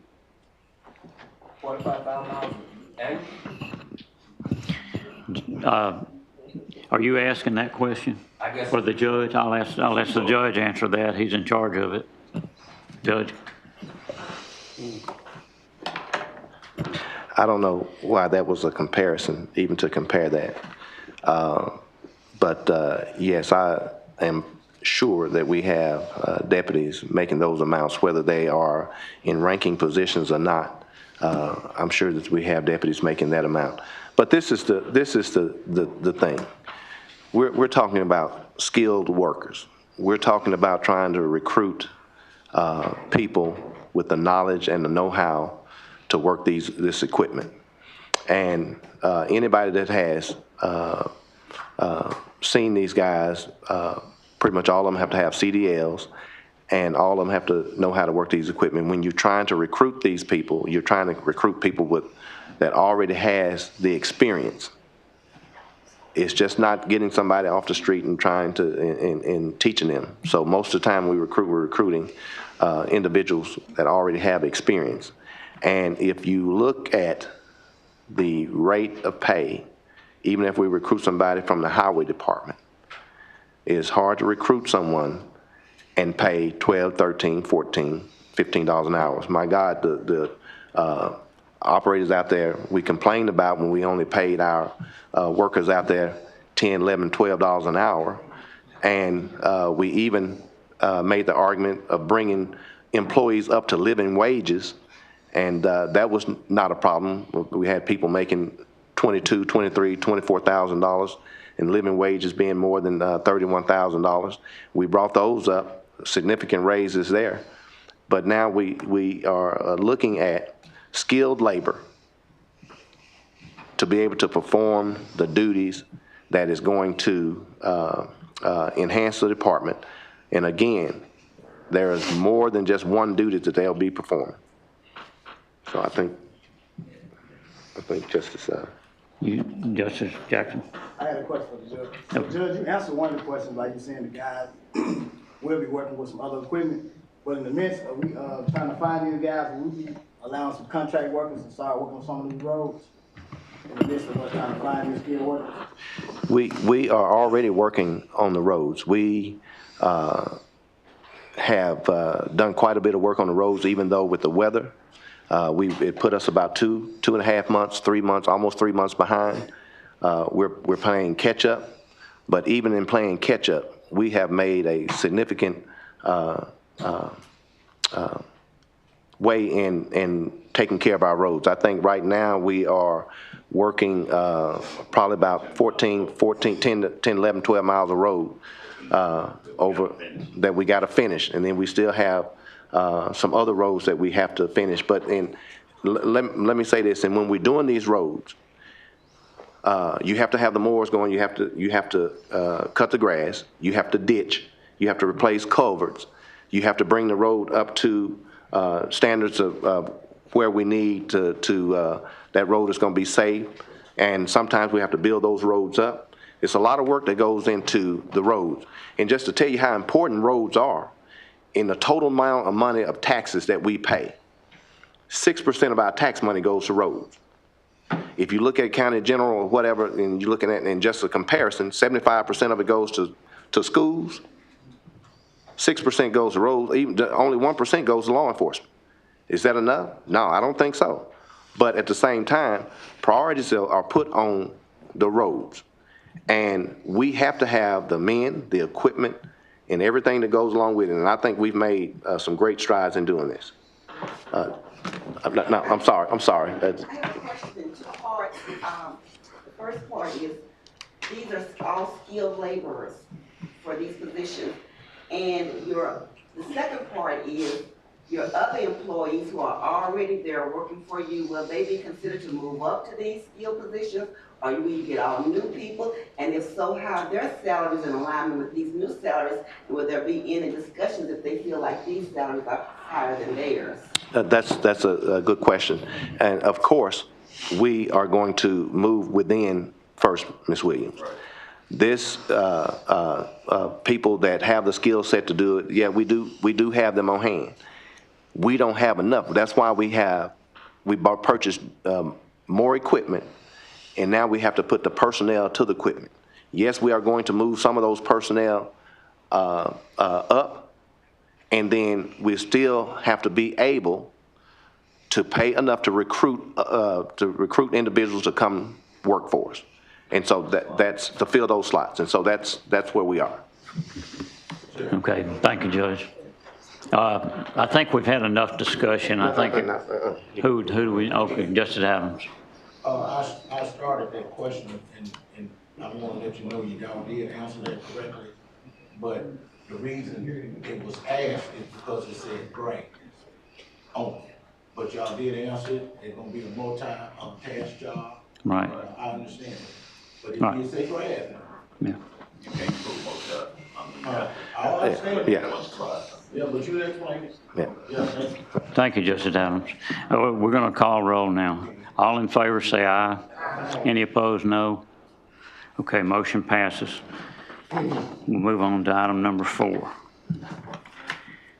$45,000 annually?
Are you asking that question?
I guess.
For the judge? I'll ask the judge answer that. He's in charge of it. Judge?
I don't know why that was a comparison, even to compare that. But yes, I am sure that we have deputies making those amounts, whether they are in ranking positions or not. I'm sure that we have deputies making that amount. But this is the thing. we're talking about skilled workers. We're talking about trying to recruit people with the knowledge and the know-how to work this equipment. And anybody that has seen these guys, pretty much all of them have to have CDLs, and all of them have to know how to work these equipment. When you're trying to recruit these people, you're trying to recruit people that already has the experience. It's just not getting somebody off the street and trying to, and teaching them. So most of the time we're recruiting individuals that already have experience. And if you look at the rate of pay, even if we recruit somebody from the highway department, it's hard to recruit someone and pay $12, $13, $14, $15 an hour. My God, the operators out there, we complained about when we only paid our workers out there $10, $11, $12 an hour. And we even made the argument of bringing employees up to living wages, and that was not a problem. We had people making $22,000, $23,000, $24,000, and living wages being more than $31,000. We brought those up, significant raises there. But now we are looking at skilled labor to be able to perform the duties that is going to enhance the department. And again, there is more than just one duty that they'll be performing. So I think Justice.
Justice Jackson.
I had a question for the judge. So, Judge, you answered one of the questions by you saying the guys will be working with some other equipment, but in the midst of we trying to find these guys, will we be allowing some contract workers to start working on some of these roads in the midst of us trying to find these skilled workers?
We are already working on the roads. We have done quite a bit of work on the roads, even though with the weather, it put us about 2.5 months, 3 months, almost 3 months behind. We're playing catch up, but even in playing catch up, we have made a significant way in taking care of our roads. I think right now we are working probably about 10 to 11, 12 miles of road over that we got to finish, and then we still have some other roads that we have to finish. But let me say this, and when we're doing these roads, you have to have the mowers going, you have to cut the grass, you have to ditch, you have to replace culverts, you have to bring the road up to standards of where we need to that road is going to be safe, and sometimes we have to build those roads up. It's a lot of work that goes into the roads. And just to tell you how important roads are, in the total amount of money of taxes that we pay, 6% of our tax money goes to roads. If you look at county general or whatever, and you're looking at in just a comparison, 75% of it goes to schools, 6% goes to roads, only 1% goes to law enforcement. Is that enough? No, I don't think so. But at the same time, priorities are put on the roads. And we have to have the men, the equipment, and everything that goes along with it. And I think we've made some great strides in doing this. I'm sorry.
I have a question in two parts. The first part is, these are all skilled laborers for these positions. And the second part is, your other employees who are already there working for you, will they be considered to move up to these skilled positions? Or will you get all new people? And if so, how are their salaries in alignment with these new salaries? And will there be any discussions if they feel like these salaries are higher than theirs?
That's a good question. And of course, we are going to move within first, Ms. Williams. This people that have the skill set to do it, yeah, we do have them on hand. We don't have enough. That's why we purchased more equipment, and now we have to put the personnel to the equipment. Yes, we are going to move some of those personnel up, and then we still have to be able to pay enough to recruit individuals to come work for us. And so that's to fill those slots. And so that's where we are.
Okay, thank you, Judge. I think we've had enough discussion. I think, who do we, okay, Justice Adams.
I started that question, and I wanna let you know y'all did answer that correctly. But the reason it was asked is because it said grant only. But y'all did answer it, it's gonna be a multi-task job.
Right.
I understand it, but it
Right.
did say grant.
Yeah.
You can't promote that.
I understand.
Yeah.
Yeah, but you explained it.
Yeah.
Yeah, thank you.
Thank you, Justice Adams. We're going to call roll now. All in favor, say aye. Any opposed, no. Okay, motion passes. We'll move on to item number 4.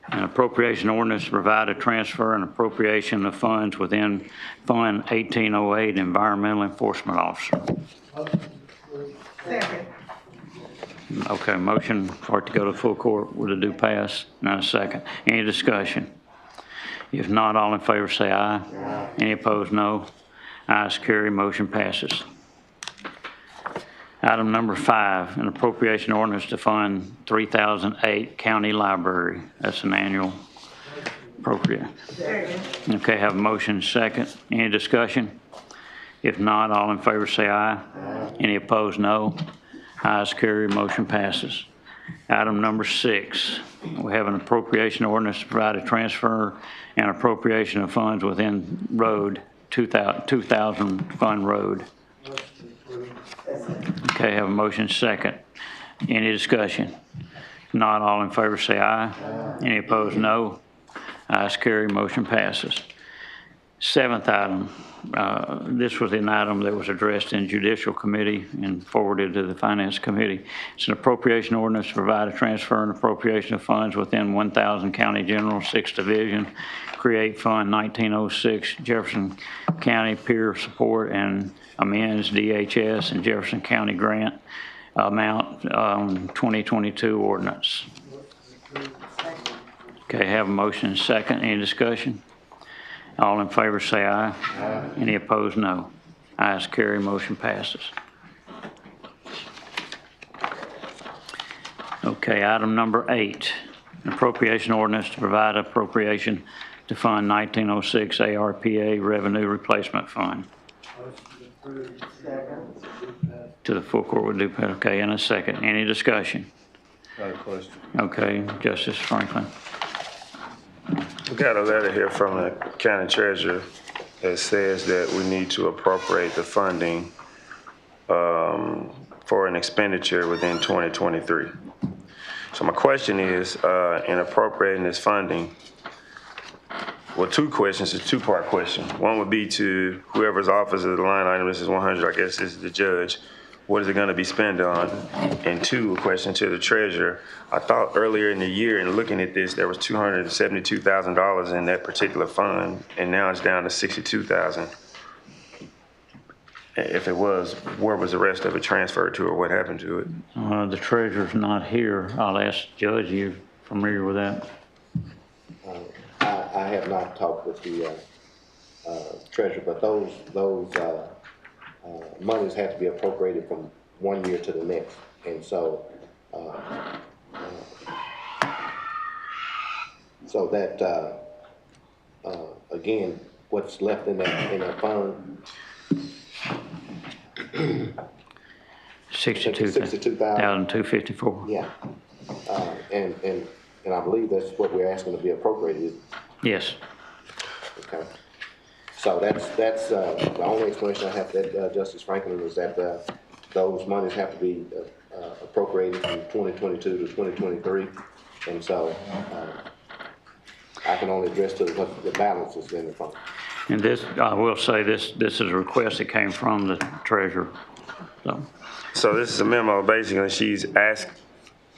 An appropriation ordinance to provide a transfer and appropriation of funds within Fund 1808 Environmental Enforcement Officer.
Second.
Okay, motion for it to go to full court with a due pass. Now a second. Any discussion? If not, all in favor say aye. Any opposed, no. Ayes carry, motion passes. Item number 5, an appropriation ordinance to fund 3008 County Library. That's an annual appropriate. Okay, have a motion second. Any discussion? If not, all in favor say aye. Any opposed, no. Ayes carry, motion passes. Item number 6, we have an appropriation ordinance to provide a transfer and appropriation of funds within road, 2000 Fund Road. Okay, have a motion second. Any discussion? Not all in favor say aye. Any opposed, no. Ayes carry, motion passes. 7th item, this was an item that was addressed in Judicial Committee and forwarded to the Finance Committee. It's an appropriation ordinance to provide a transfer and appropriation of funds within 1000 County General 6th Division, create Fund 1906 Jefferson County Peer Support and amends DHS and Jefferson County Grant amount 2022 ordinance. Okay, have a motion second. Any discussion? All in favor say aye. Any opposed, no. Ayes carry, motion passes. Okay, item number 8, an appropriation ordinance to provide appropriation to fund 1906 ARPA Revenue Replacement Fund. To the full court with due pass. Okay, in a second. Any discussion?
Got a question.
Okay, Justice Franklin.
We got a letter here from the county treasurer that says that we need to appropriate the funding for an expenditure within 2023. So my question is, in appropriating this funding, well, 2 questions, it's a 2-part question. One would be to whoever's office of the line item, this is 100, I guess this is the judge. What is it going to be spent on? And 2, a question to the treasurer. I thought earlier in the year in looking at this, there was $272,000 in that particular fund, and now it's down to $62,000. If it was, where was the rest of it transferred to, or what happened to it?
The treasurer's not here. I'll ask Judge, you familiar with that?
I have not talked with the treasurer, but those monies have to be appropriated from one year to the next, and so that again, what's left in that fund.
62,254.
Yeah, and I believe that's what we're asking to be appropriated.
Yes.
Okay. So that's the only explanation I have that Justice Franklin is that those monies have to be appropriated from 2022 to 2023, and so I can only address to what the balance is in the fund.
And this, I will say this is a request that came from the treasurer.
So this is a memo, basically, she's asked,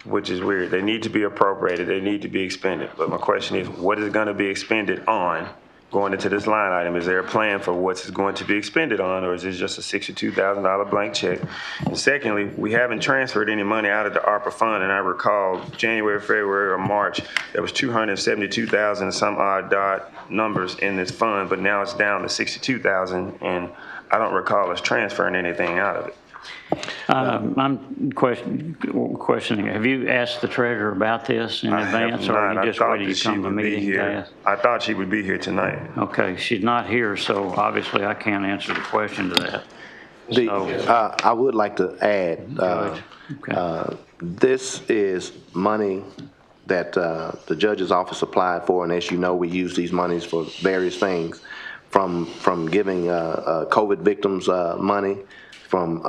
which is weird, they need to be appropriated, they need to be expended. But my question is, what is gonna be expended on going into this line item? Is there a plan for what's going to be expended on, or is this just a $62,000 blank check? And secondly, we haven't transferred any money out of the ARPA fund, and I recall January, February, or March, there was 272,000 some odd dot numbers in this fund, but now it's down to 62,000, and I don't recall us transferring anything out of it.
I'm questioning, have you asked the treasurer about this in advance, or are you just waiting to come to meeting to ask?
I thought she would be here tonight.
Okay, she's not here, so obviously I can't answer the question to that.
I would like to add, this is money that the judge's office applied for, and as you know, we use these monies for various things, from giving COVID victims money, from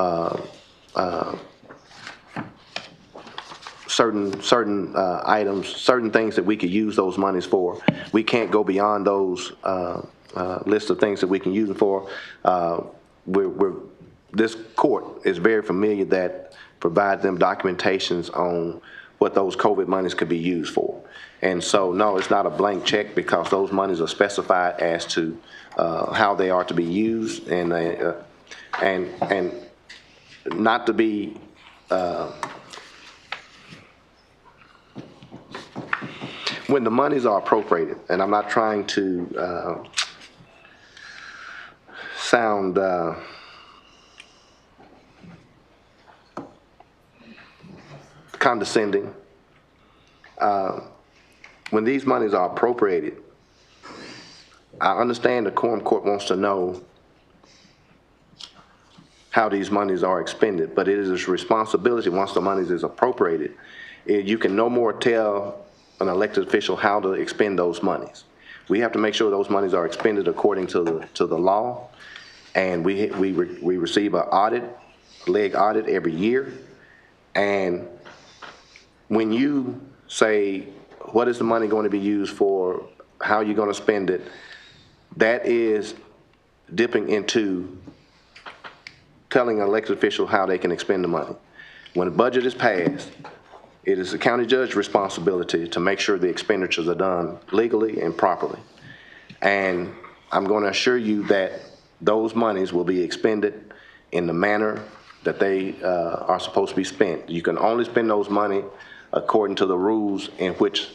certain items, certain things that we could use those monies for. We can't go beyond those list of things that we can use them for. This court is very familiar that provides them documentations on what those COVID monies could be used for. And so, no, it's not a blank check, because those monies are specified as to how they are to be used, and not to be when the monies are appropriated, and I'm not trying to sound condescending. When these monies are appropriated, I understand the Quorum Court wants to know how these monies are expended, but it is a responsibility once the monies is appropriated. You can no more tell an elected official how to expend those monies. We have to make sure those monies are expended according to the law, and we receive an leg audit every year. And when you say, what is the money going to be used for, how are you going to spend it, that is dipping into telling an elected official how they can expend the money. When a budget is passed, it is the county judge's responsibility to make sure the expenditures are done legally and properly. And I'm going to assure you that those monies will be expended in the manner that they are supposed to be spent. You can only spend those money according to the rules in which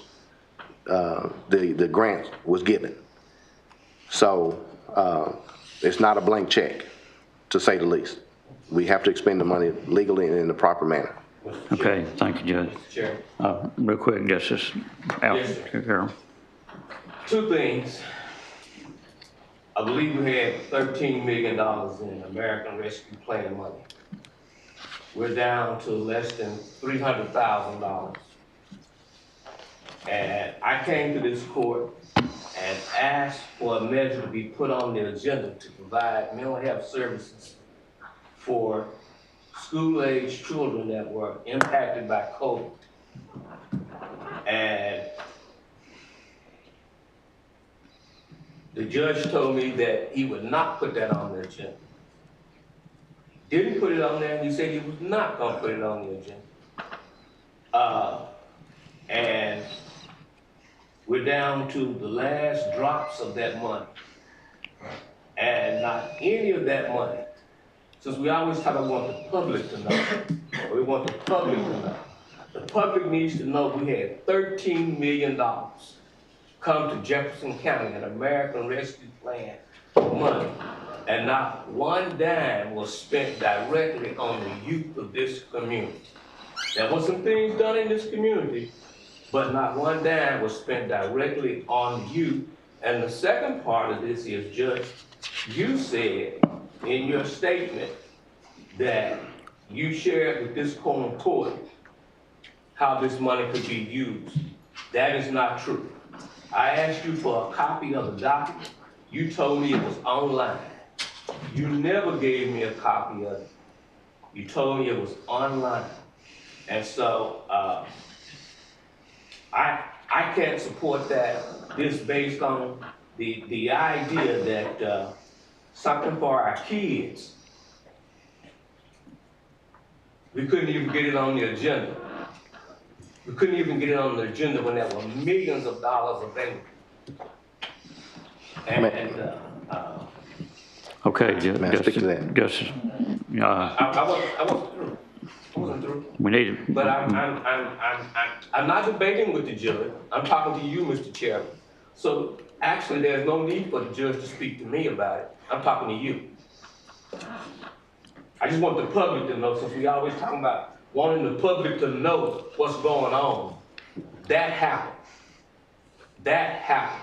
the grant was given. So it's not a blank check, to say the least. We have to expend the money legally and in the proper manner.
Okay, thank you, Judge.
Chair.
Real quick, Justice Carroll.
Two things. I believe we had $13 million in American Rescue Plan money. We're down to less than $300,000. And I came to this court and asked for a measure to be put on the agenda to provide mental health services for school-age children that were impacted by COVID. And the judge told me that he would not put that on the agenda. Didn't put it on there, he said he was not gonna put it on the agenda. And we're down to the last drops of that money. And not any of that money, since we always talk about want the public to know, we want the public to know. The public needs to know we had $13 million come to Jefferson County, an American Rescue Plan money, and not one dime was spent directly on the youth of this community. There was some things done in this community, but not one dime was spent directly on youth. And the second part of this is, Judge, you said in your statement that you shared with this Quorum Court how this money could be used. That is not true. I asked you for a copy of the document. You told me it was online. You never gave me a copy of it. You told me it was online. And so I can't support that. This based on the idea that something for our kids, we couldn't even get it on the agenda. We couldn't even get it on the agenda when there were millions of dollars available.
Okay,
speak to that?
Justice.
I wasn't through.
We need it.
But I'm not debating with the judge. I'm talking to you, Mr. Chairman. So actually, there's no need for the judge to speak to me about it. I'm talking to you. I just want the public to know, since we always talking about wanting the public to know what's going on. That happened. That happened.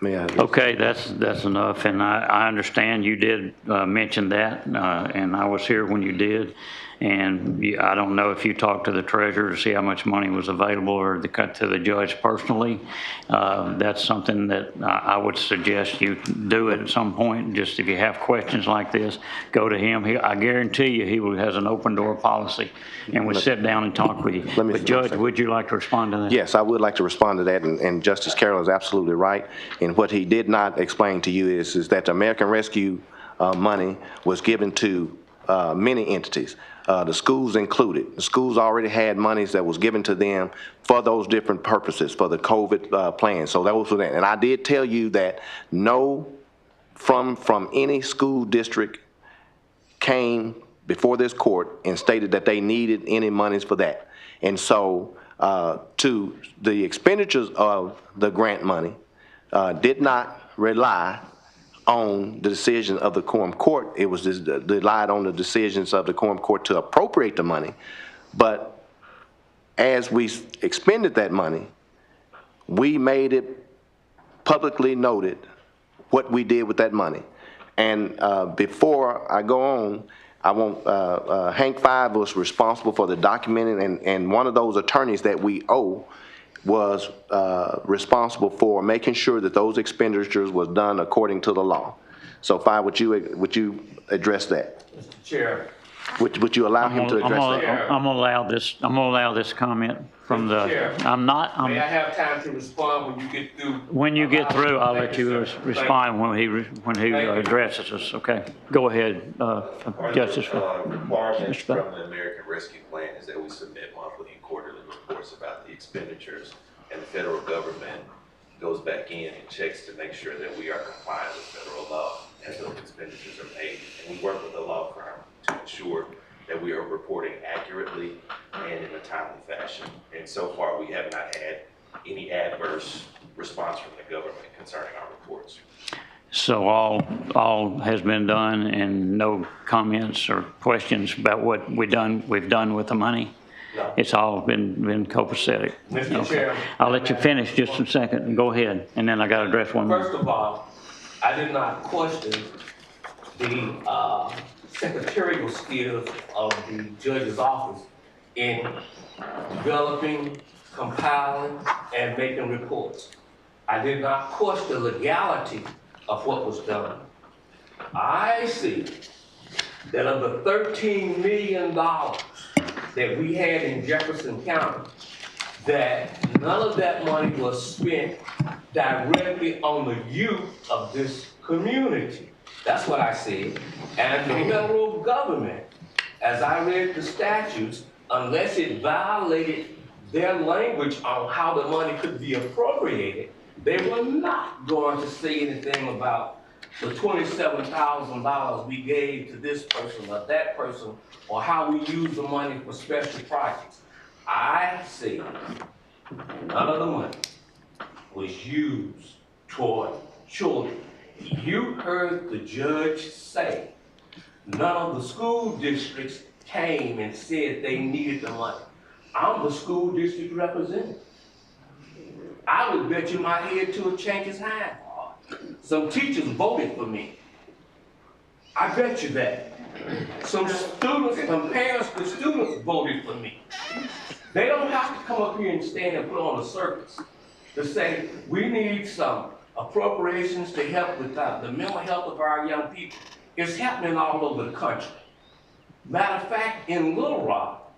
May I?
Okay, that's enough, and I understand you did mention that, and I was here when you did, and I don't know if you talked to the treasurer to see how much money was available or to the judge personally. That's something that I would suggest you do it at some point. Just if you have questions like this, go to him. I guarantee you he has an open door policy and would sit down and talk with you. But Judge, would you like to respond to that?
Yes, I would like to respond to that, and Justice Carroll is absolutely right. And what he did not explain to you is that the American Rescue money was given to many entities, the schools included. The schools already had monies that was given to them for those different purposes, for the COVID plan. So that was for that. And I did tell you that no from any school district came before this court and stated that they needed any monies for that. And so to the expenditures of the grant money did not rely on the decision of the Quorum Court. It was just relied on the decisions of the Quorum Court to appropriate the money. But as we expended that money, we made it publicly noted what we did with that money. And before I go on, I want, Hank Five was responsible for the documenting, and one of those attorneys that we owe was responsible for making sure that those expenditures was done according to the law. So Five, would you address that?
Mr. Chair.
Would you allow him to address that?
I'm gonna allow this comment from the,
May I have time to respond when you get through?
When you get through, I'll let you respond when he addresses us, okay? Go ahead, Justice.
Requirements from the American Rescue Plan is that we submit monthly and quarterly reports about the expenditures, and the federal government goes back in and checks to make sure that we are compliant with federal law as those expenditures are made. And we work with a law firm to ensure that we are reporting accurately and in a timely fashion. And so far, we have not had any adverse response from the government concerning our reports.
So all has been done, and no comments or questions about what we've done with the money?
No.
It's all been copacetic.
Mr. Chair.
I'll let you finish just a second. Go ahead, and then I got to address one more.
First of all, I did not question the secretarial skills of the judge's office in developing, compiling, and making reports. I did not question the legality of what was done. I see that of the $13 million that we had in Jefferson County, that none of that money was spent directly on the youth of this community. That's what I said. And the federal government, as I read the statutes, unless it violated their language on how the money could be appropriated, they were not going to say anything about the $27,000 we gave to this person or that person, or how we use the money for special projects. I say none of the money was used toward children. You heard the judge say none of the school districts came and said they needed the money. I'm the school district representative. I would bet you my head to a change's hand. Some teachers voted for me. I bet you that. Some students, some parents with students voted for me. They don't have to come up here and stand and put on a circus to say we need some appropriations to help with the mental health of our young people. It's happening all over the country. Matter of fact, in Little Rock,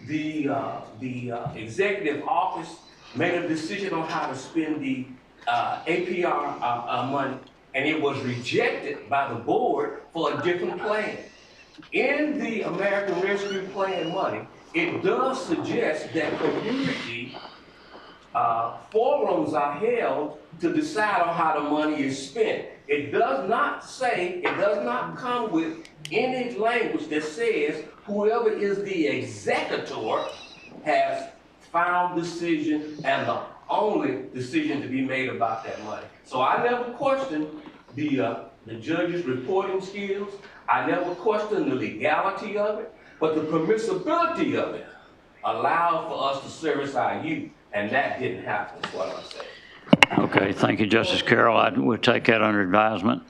the executive office made a decision on how to spend the APR money, and it was rejected by the board for a different plan. In the American Rescue Plan money, it does suggest that community forums are held to decide on how the money is spent. It does not say, it does not come with any language that says whoever is the executor has final decision and the only decision to be made about that money. So I never questioned the judge's reporting skills. I never questioned the legality of it, but the permissibility of it allowed for us to service our youth, and that didn't happen, is what I'm saying.
Okay, thank you, Justice Carroll. I will take that under advisement.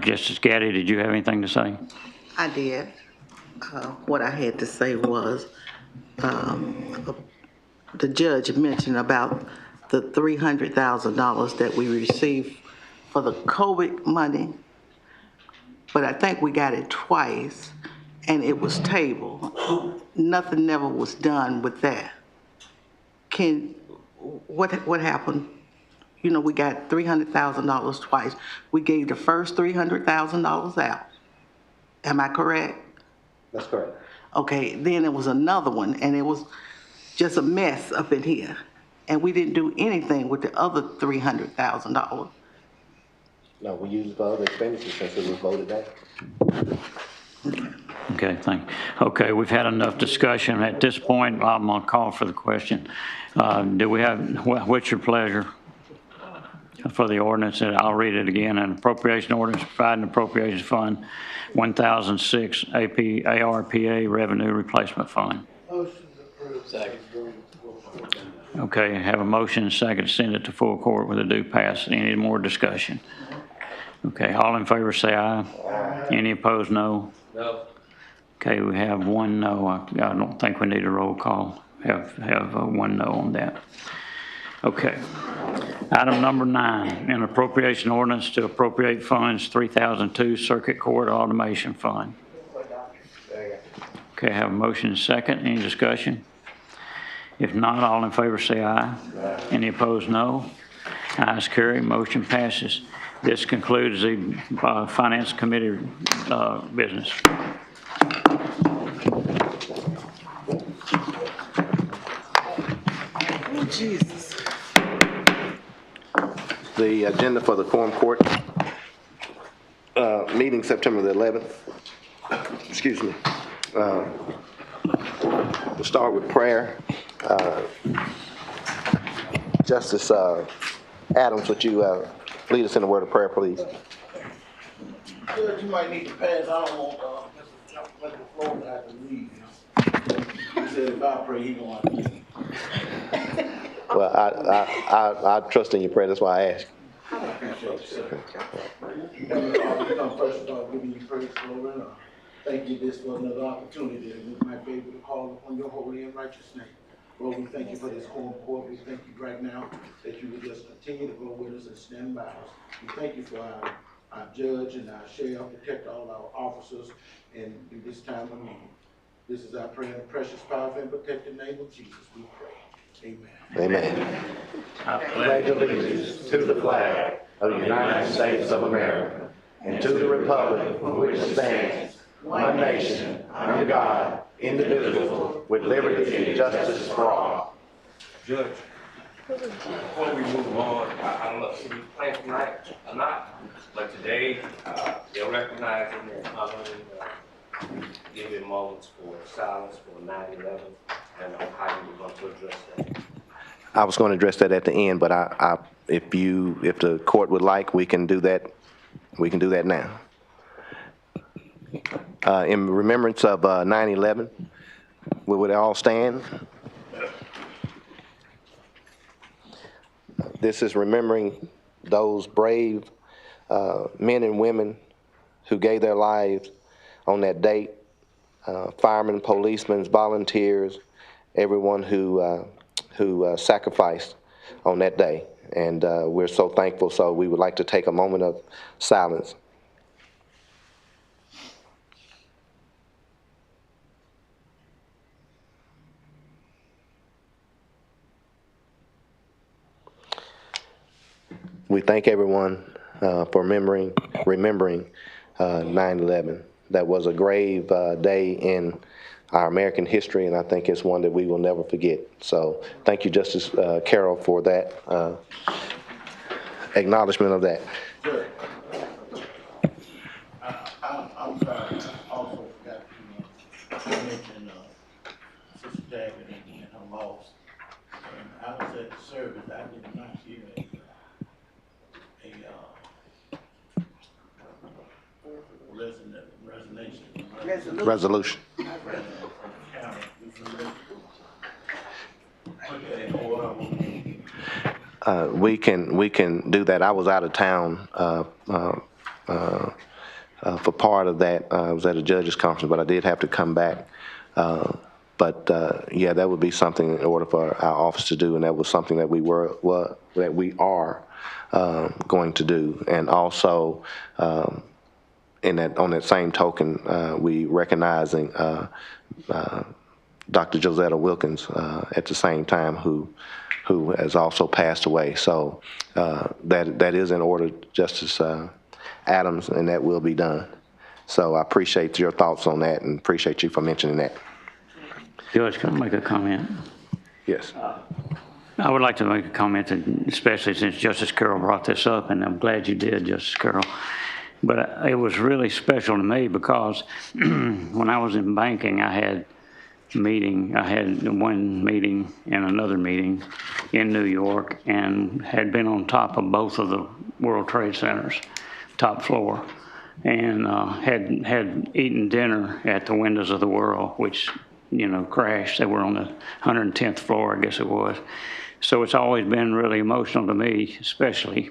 Justice Gaddy, did you have anything to say?
I did. What I had to say was, the judge mentioned about the $300,000 that we received for the COVID money, but I think we got it twice, and it was tabled. Nothing never was done with that. What happened? You know, we got $300,000 twice. We gave the first $300,000 out. Am I correct?
That's correct.
Okay, then there was another one, and it was just a mess up in here. And we didn't do anything with the other $300,000.
No, we used it for other expenditures since it was voted down.
Okay, thank you. Okay, we've had enough discussion. At this point, I'm going to call for the question. Do we have, what's your pleasure for the ordinance? And I'll read it again. An appropriation ordinance providing appropriations fund 1006 ARPA Revenue Replacement Fund.
Motion approved. Second.
Okay, have a motion and second to send it to full court with a due pass. Any more discussion? Okay, all in favor say aye. Aye. Any opposed, no?
No.
Okay, we have one no. I don't think we need a roll call. Have one no on that. Okay. Item number 9, an appropriation ordinance to appropriate funds 3002 Circuit Court Automation Fund. Okay, have a motion and second. Any discussion? If not, all in favor say aye. Aye. Any opposed, no. Ayes carry, motion passes. This concludes the Finance Committee business.
Oh, Jesus.
The agenda for the Quorum Court meeting September the 11th. Excuse me. We'll start with prayer. Justice Adams, would you lead us in a word of prayer, please?
Judge, you might need to pass. I don't want Mr. Florida to have to leave. He said if I pray, he gonna have to leave.
Well, I trust in your prayer. That's why I asked.
I appreciate you, sir. Heavenly Father, we come first of all giving you praise, Lord, and thank you this for another opportunity that we might be able to call upon your holy and righteous name. Lord, we thank you for this Quorum Court. We thank you right now that you will just continue to go with us and stand by us. We thank you for our judge and our sheriff, protect all our officers in this time of need. This is our prayer in the precious, powerful, and protected name of Jesus. We pray. Amen.
Amen. I pledge allegiance to the flag of the United States of America and to the republic for which it stands, one nation, under God, indivisible, with liberty and justice for all.
Judge, before we move on, I don't know if you plan tonight or not, but today they're recognizing and honoring, giving moments for silence for 9/11, and how you were going to address that.
I was going to address that at the end, but if the court would like, we can do that. We can do that now. In remembrance of 9/11, we would all stand. This is remembering those brave men and women who gave their lives on that date. Firemen, policemen, volunteers, everyone who sacrificed on that day. And we're so thankful, so we would like to take a moment of silence. We thank everyone for remembering 9/11. That was a grave day in our American history, and I think it's one that we will never forget. So thank you, Justice Carroll, for that acknowledgement of that.
Sure. I'm sorry, I also forgot to mention Sister David and her loss. And I was at the service, I did not hear
Resolution. We can do that. I was out of town for part of that. I was at a judges conference, but I did have to come back. Yeah, that would be something in order for our office to do, and that was something that we are going to do. And also, on that same token, we recognizing Dr. Josetta Wilkins at the same time, who has also passed away. So that is in order, Justice Adams, and that will be done. So I appreciate your thoughts on that and appreciate you for mentioning that.
Judge, can I make a comment?
Yes.
I would like to make a comment, especially since Justice Carroll brought this up, and I'm glad you did, Justice Carroll. But it was really special to me because when I was in banking, I had one meeting and another meeting in New York, and had been on top of both of the World Trade Centers, top floor, and had eaten dinner at the Windows of the World, which, crashed. They were on the 110th floor, I guess it was. So it's always been really emotional to me, especially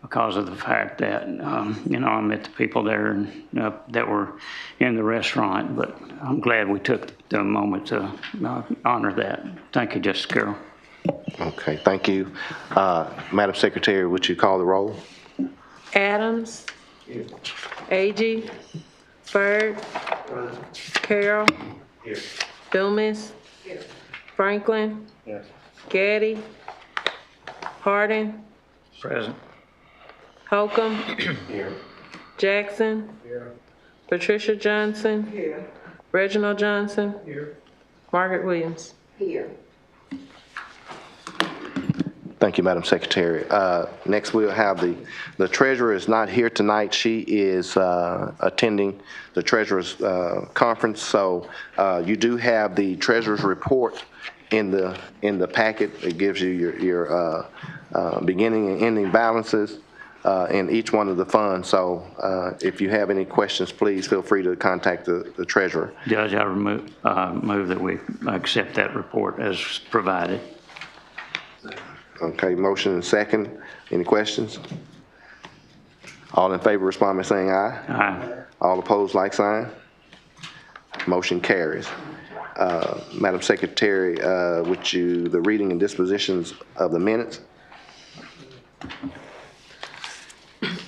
because of the fact that, I met the people there that were in the restaurant, but I'm glad we took the moment to honor that. Thank you, Justice Carroll.
Okay, thank you. Madam Secretary, would you call the roll?
Adams. Here. Agee. Byrd. Carroll.
Here.
Dumas.
Here.
Franklin.
Yes.
Gaddy. Hardin.
Present.
Holcomb.
Here.
Jackson.
Here.
Patricia Johnson.
Here.
Reginald Johnson.
Here.
Margaret Williams.
Here.
Thank you, Madam Secretary. Next, we'll have the treasurer is not here tonight. She is attending the treasurer's conference. So you do have the treasurer's report in the packet. It gives you your beginning and ending balances in each one of the funds. So if you have any questions, please feel free to contact the treasurer.
Judge, I move that we accept that report as provided.
Okay, motion and second. Any questions? All in favor respond by saying aye.
Aye.
All opposed, like sign. Motion carries. Madam Secretary, would you, the reading and dispositions of the minutes?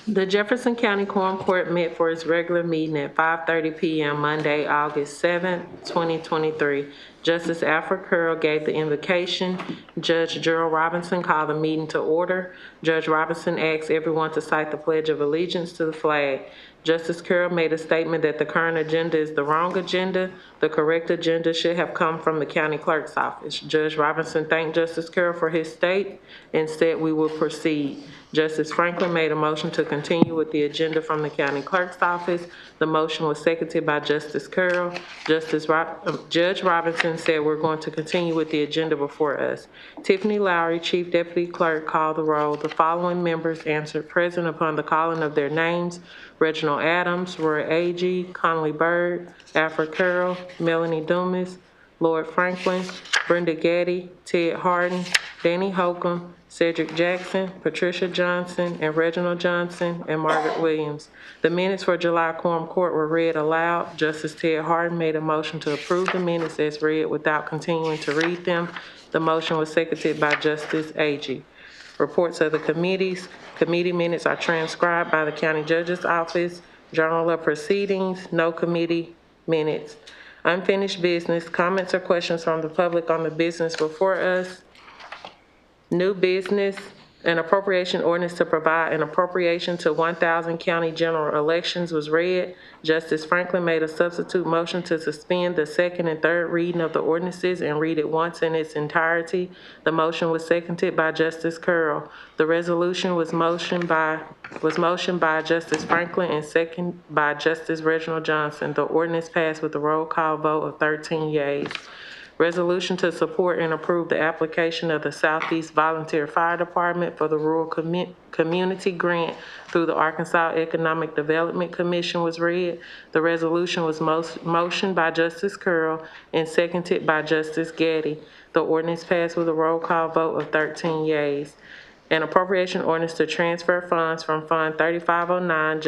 The Jefferson County Quorum Court met for its regular meeting at 5:30 p.m. Monday, August 7, 2023. Justice Alfred Curl gave the invocation. Judge Gerald Robinson called the meeting to order. Judge Robinson asked everyone to cite the Pledge of Allegiance to the flag. Justice Curl made a statement that the current agenda is the wrong agenda. The correct agenda should have come from the county clerk's office. Judge Robinson thanked Justice Curl for his state and said we will proceed. Justice Franklin made a motion to continue with the agenda from the county clerk's office. The motion was seconded by Justice Curl. Judge Robinson said we're going to continue with the agenda before us. Tiffany Lowry, Chief Deputy Clerk, called the roll. The following members answered present upon the calling of their names: Reginald Adams, Roy Agee, Conley Byrd, Alfred Curl, Melanie Dumas, Lloyd Franklin, Brenda Gaddy, Ted Hardin, Danny Holcomb, Cedric Jackson, Patricia Johnson, and Reginald Johnson, and Margaret Williams. The minutes for July Quorum Court were read aloud. Justice Ted Hardin made a motion to approve the minutes as read without continuing to read them. The motion was seconded by Justice Agee. Reports of the committees. Committee minutes are transcribed by the County Judge's Office. Journal of Proceedings, no committee minutes. Unfinished business. Comments or questions from the public on the business before us. New business, an appropriation ordinance to provide an appropriation to 1,000 county general elections was read. Justice Franklin made a substitute motion to suspend the second and third reading of the ordinances and read it once in its entirety. The motion was seconded by Justice Curl. The resolution was motioned by Justice Franklin and seconded by Justice Reginald Johnson. The ordinance passed with a roll call vote of 13 yeas. Resolution to support and approve the application of the Southeast Volunteer Fire Department for the Rural Community Grant through the Arkansas Economic Development Commission was read. The resolution was motioned by Justice Curl and seconded by Justice Gaddy. The ordinance passed with a roll call vote of 13 yeas. An appropriation ordinance to transfer funds from Fund 3509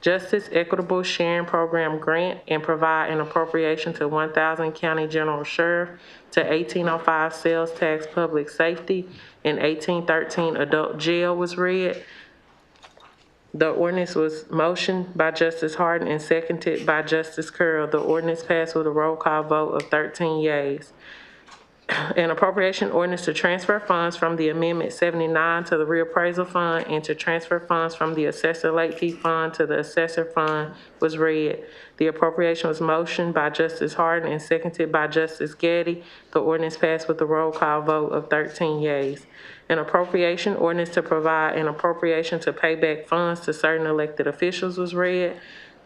Justice Equitable Sharing Program Grant and provide an appropriation to 1,000 County General Sheriff to 1805 Sales Tax Public Safety and 1813 Adult Jail was read. The ordinance was motioned by Justice Harden and seconded by Justice Curl. The ordinance passed with a roll call vote of 13 yeas. An appropriation ordinance to transfer funds from the Amendment 79 to the Reappraisal Fund and to transfer funds from the Assessor Late Fee Fund to the Assessor Fund was read. The appropriation was motioned by Justice Harden and seconded by Justice Gaddy. The ordinance passed with a roll call vote of 13 yeas. An appropriation ordinance to provide an appropriation to pay back funds to certain elected officials was read.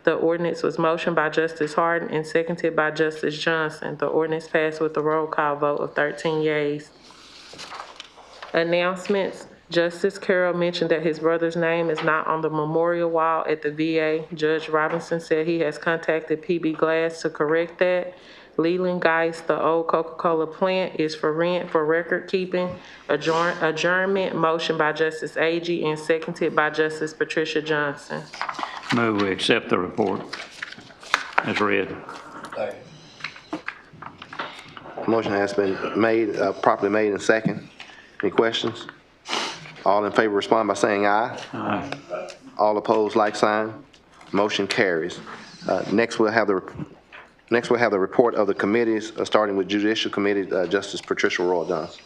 The ordinance was motioned by Justice Harden and seconded by Justice Johnson. The ordinance passed with a roll call vote of 13 yeas. Announcements. Justice Carroll mentioned that his brother's name is not on the memorial wall at the VA. Judge Robinson said he has contacted PB Glass to correct that. Leland Geist, the old Coca-Cola plant, is for rent for record keeping. Adjournment, motion by Justice Agee and seconded by Justice Patricia Johnson.
Move we accept the report as read.
Motion has been made, properly made and second. Any questions? All in favor respond by saying aye.
Aye.
All opposed, like sign. Motion carries. Next we'll have the report of the committees, starting with Judicial Committee, Justice Patricia Roy Johnson.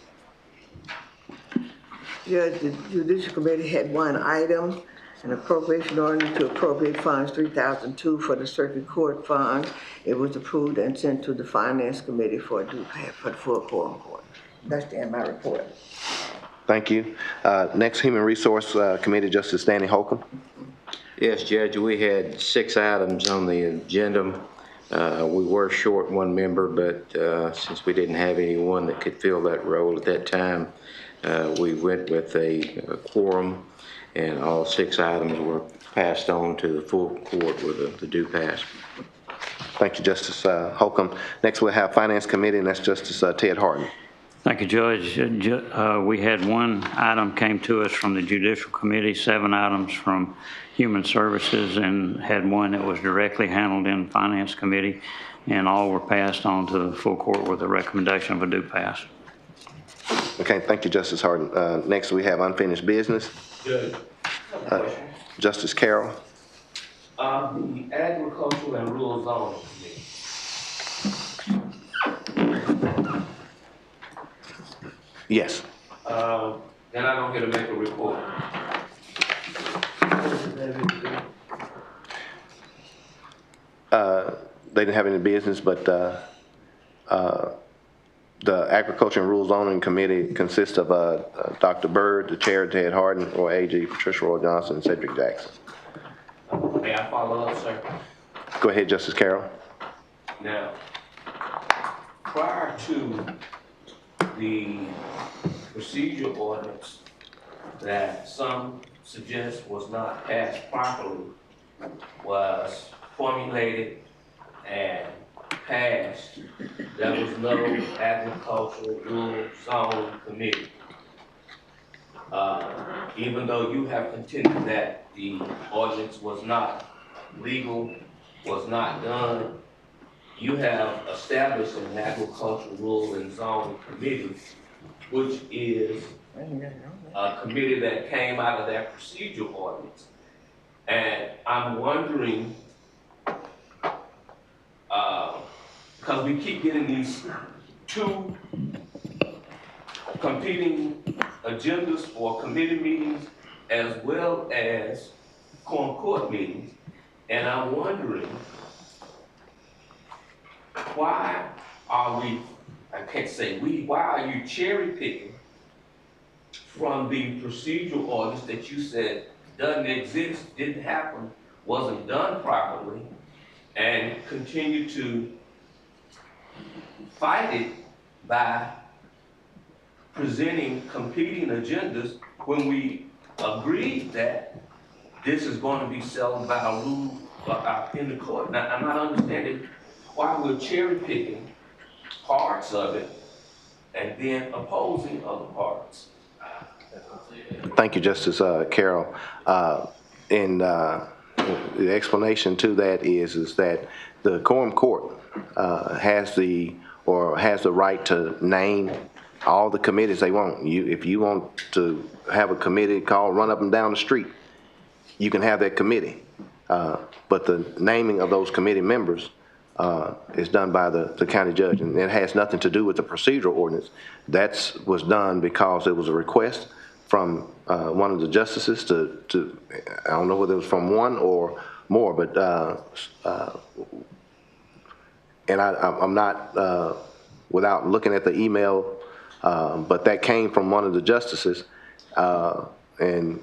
Judge, the Judicial Committee had one item, an appropriation ordinance to appropriate funds 3002 for the Circuit Court Fund. It was approved and sent to the Finance Committee for the full quorum court. That's the end of my report.
Thank you. Next, Human Resource Committee, Justice Danny Holcomb.
Yes, Judge, we had 6 items on the agenda. We were short one member, but since we didn't have anyone that could fill that role at that time, we went with a quorum, and all 6 items were passed on to the full court with the due pass.
Thank you, Justice Holcomb. Next, we'll have Finance Committee, and that's Justice Ted Harden.
Thank you, Judge. We had one item came to us from the Judicial Committee, 7 items from Human Services, and had one that was directly handled in Finance Committee, and all were passed on to the full court with a recommendation of a due pass.
Okay, thank you, Justice Harden. Next, we have unfinished business.
Judge,
Justice Carroll.
The Agricultural and Rural Zoning Committee.
Yes.
Then I don't get to make a report.
They didn't have any business, but the Agriculture and Rural Zoning Committee consists of Dr. Byrd, the chair, Ted Harden, Roy Agee, Patricia Roy Johnson, and Cedric Jackson.
May I follow up, sir?
Go ahead, Justice Carroll.
Now, prior to the procedural ordinance that some suggest was not passed properly was formulated and passed, there was no Agricultural Rural Zoning Committee. Even though you have contended that the ordinance was not legal, was not done, you have established an Agricultural Rural and Zoning Committee, which is a committee that came out of that procedural ordinance. And I'm wondering, because we keep getting these 2 competing agendas for committee meetings as well as quorum court meetings, and I'm wondering, why are we, I can't say we, why are you cherry picking from the procedural orders that you said doesn't exist, didn't happen, wasn't done properly, and continue to fight it by presenting competing agendas when we agreed that this is going to be settled by a rule in the court. Now, I'm not understanding why we're cherry picking parts of it and then opposing other parts.
Thank you, Justice Carroll. And the explanation to that is that the Quorum Court has the right to name all the committees they want. If you want to have a committee called Run Up and Down the Street, you can have that committee. But the naming of those committee members is done by the county judge, and it has nothing to do with the procedural ordinance. That was done because it was a request from one of the justices to I don't know whether it was from one or more, but and I'm not without looking at the email, but that came from one of the justices, and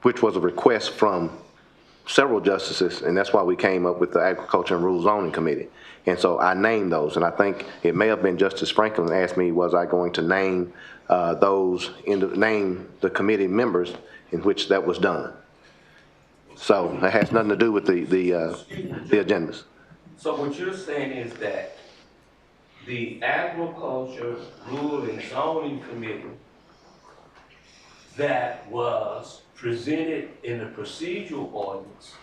which was a request from several justices, and that's why we came up with the Agriculture and Rural Zoning Committee. And so I named those, and I think it may have been Justice Franklin asked me, was I going to name name the committee members in which that was done. So it has nothing to do with the agendas.
So what you're saying is that the Agriculture, Rural, and Zoning Committee that was presented in the procedural ordinance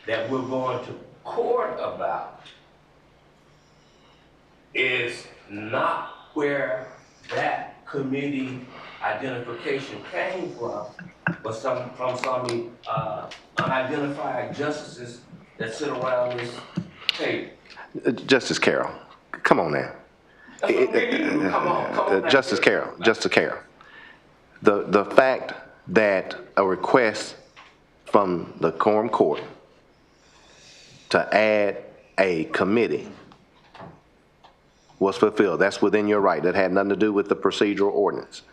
that we're going to court about is not where that committee identification came from, but from some unidentified justices that sit around this table.
Justice Carroll, come on now.
Come on.
Justice Carroll, the fact that a request from the Quorum Court to add a committee was fulfilled. That's within your right. That had nothing to do with the procedural ordinance.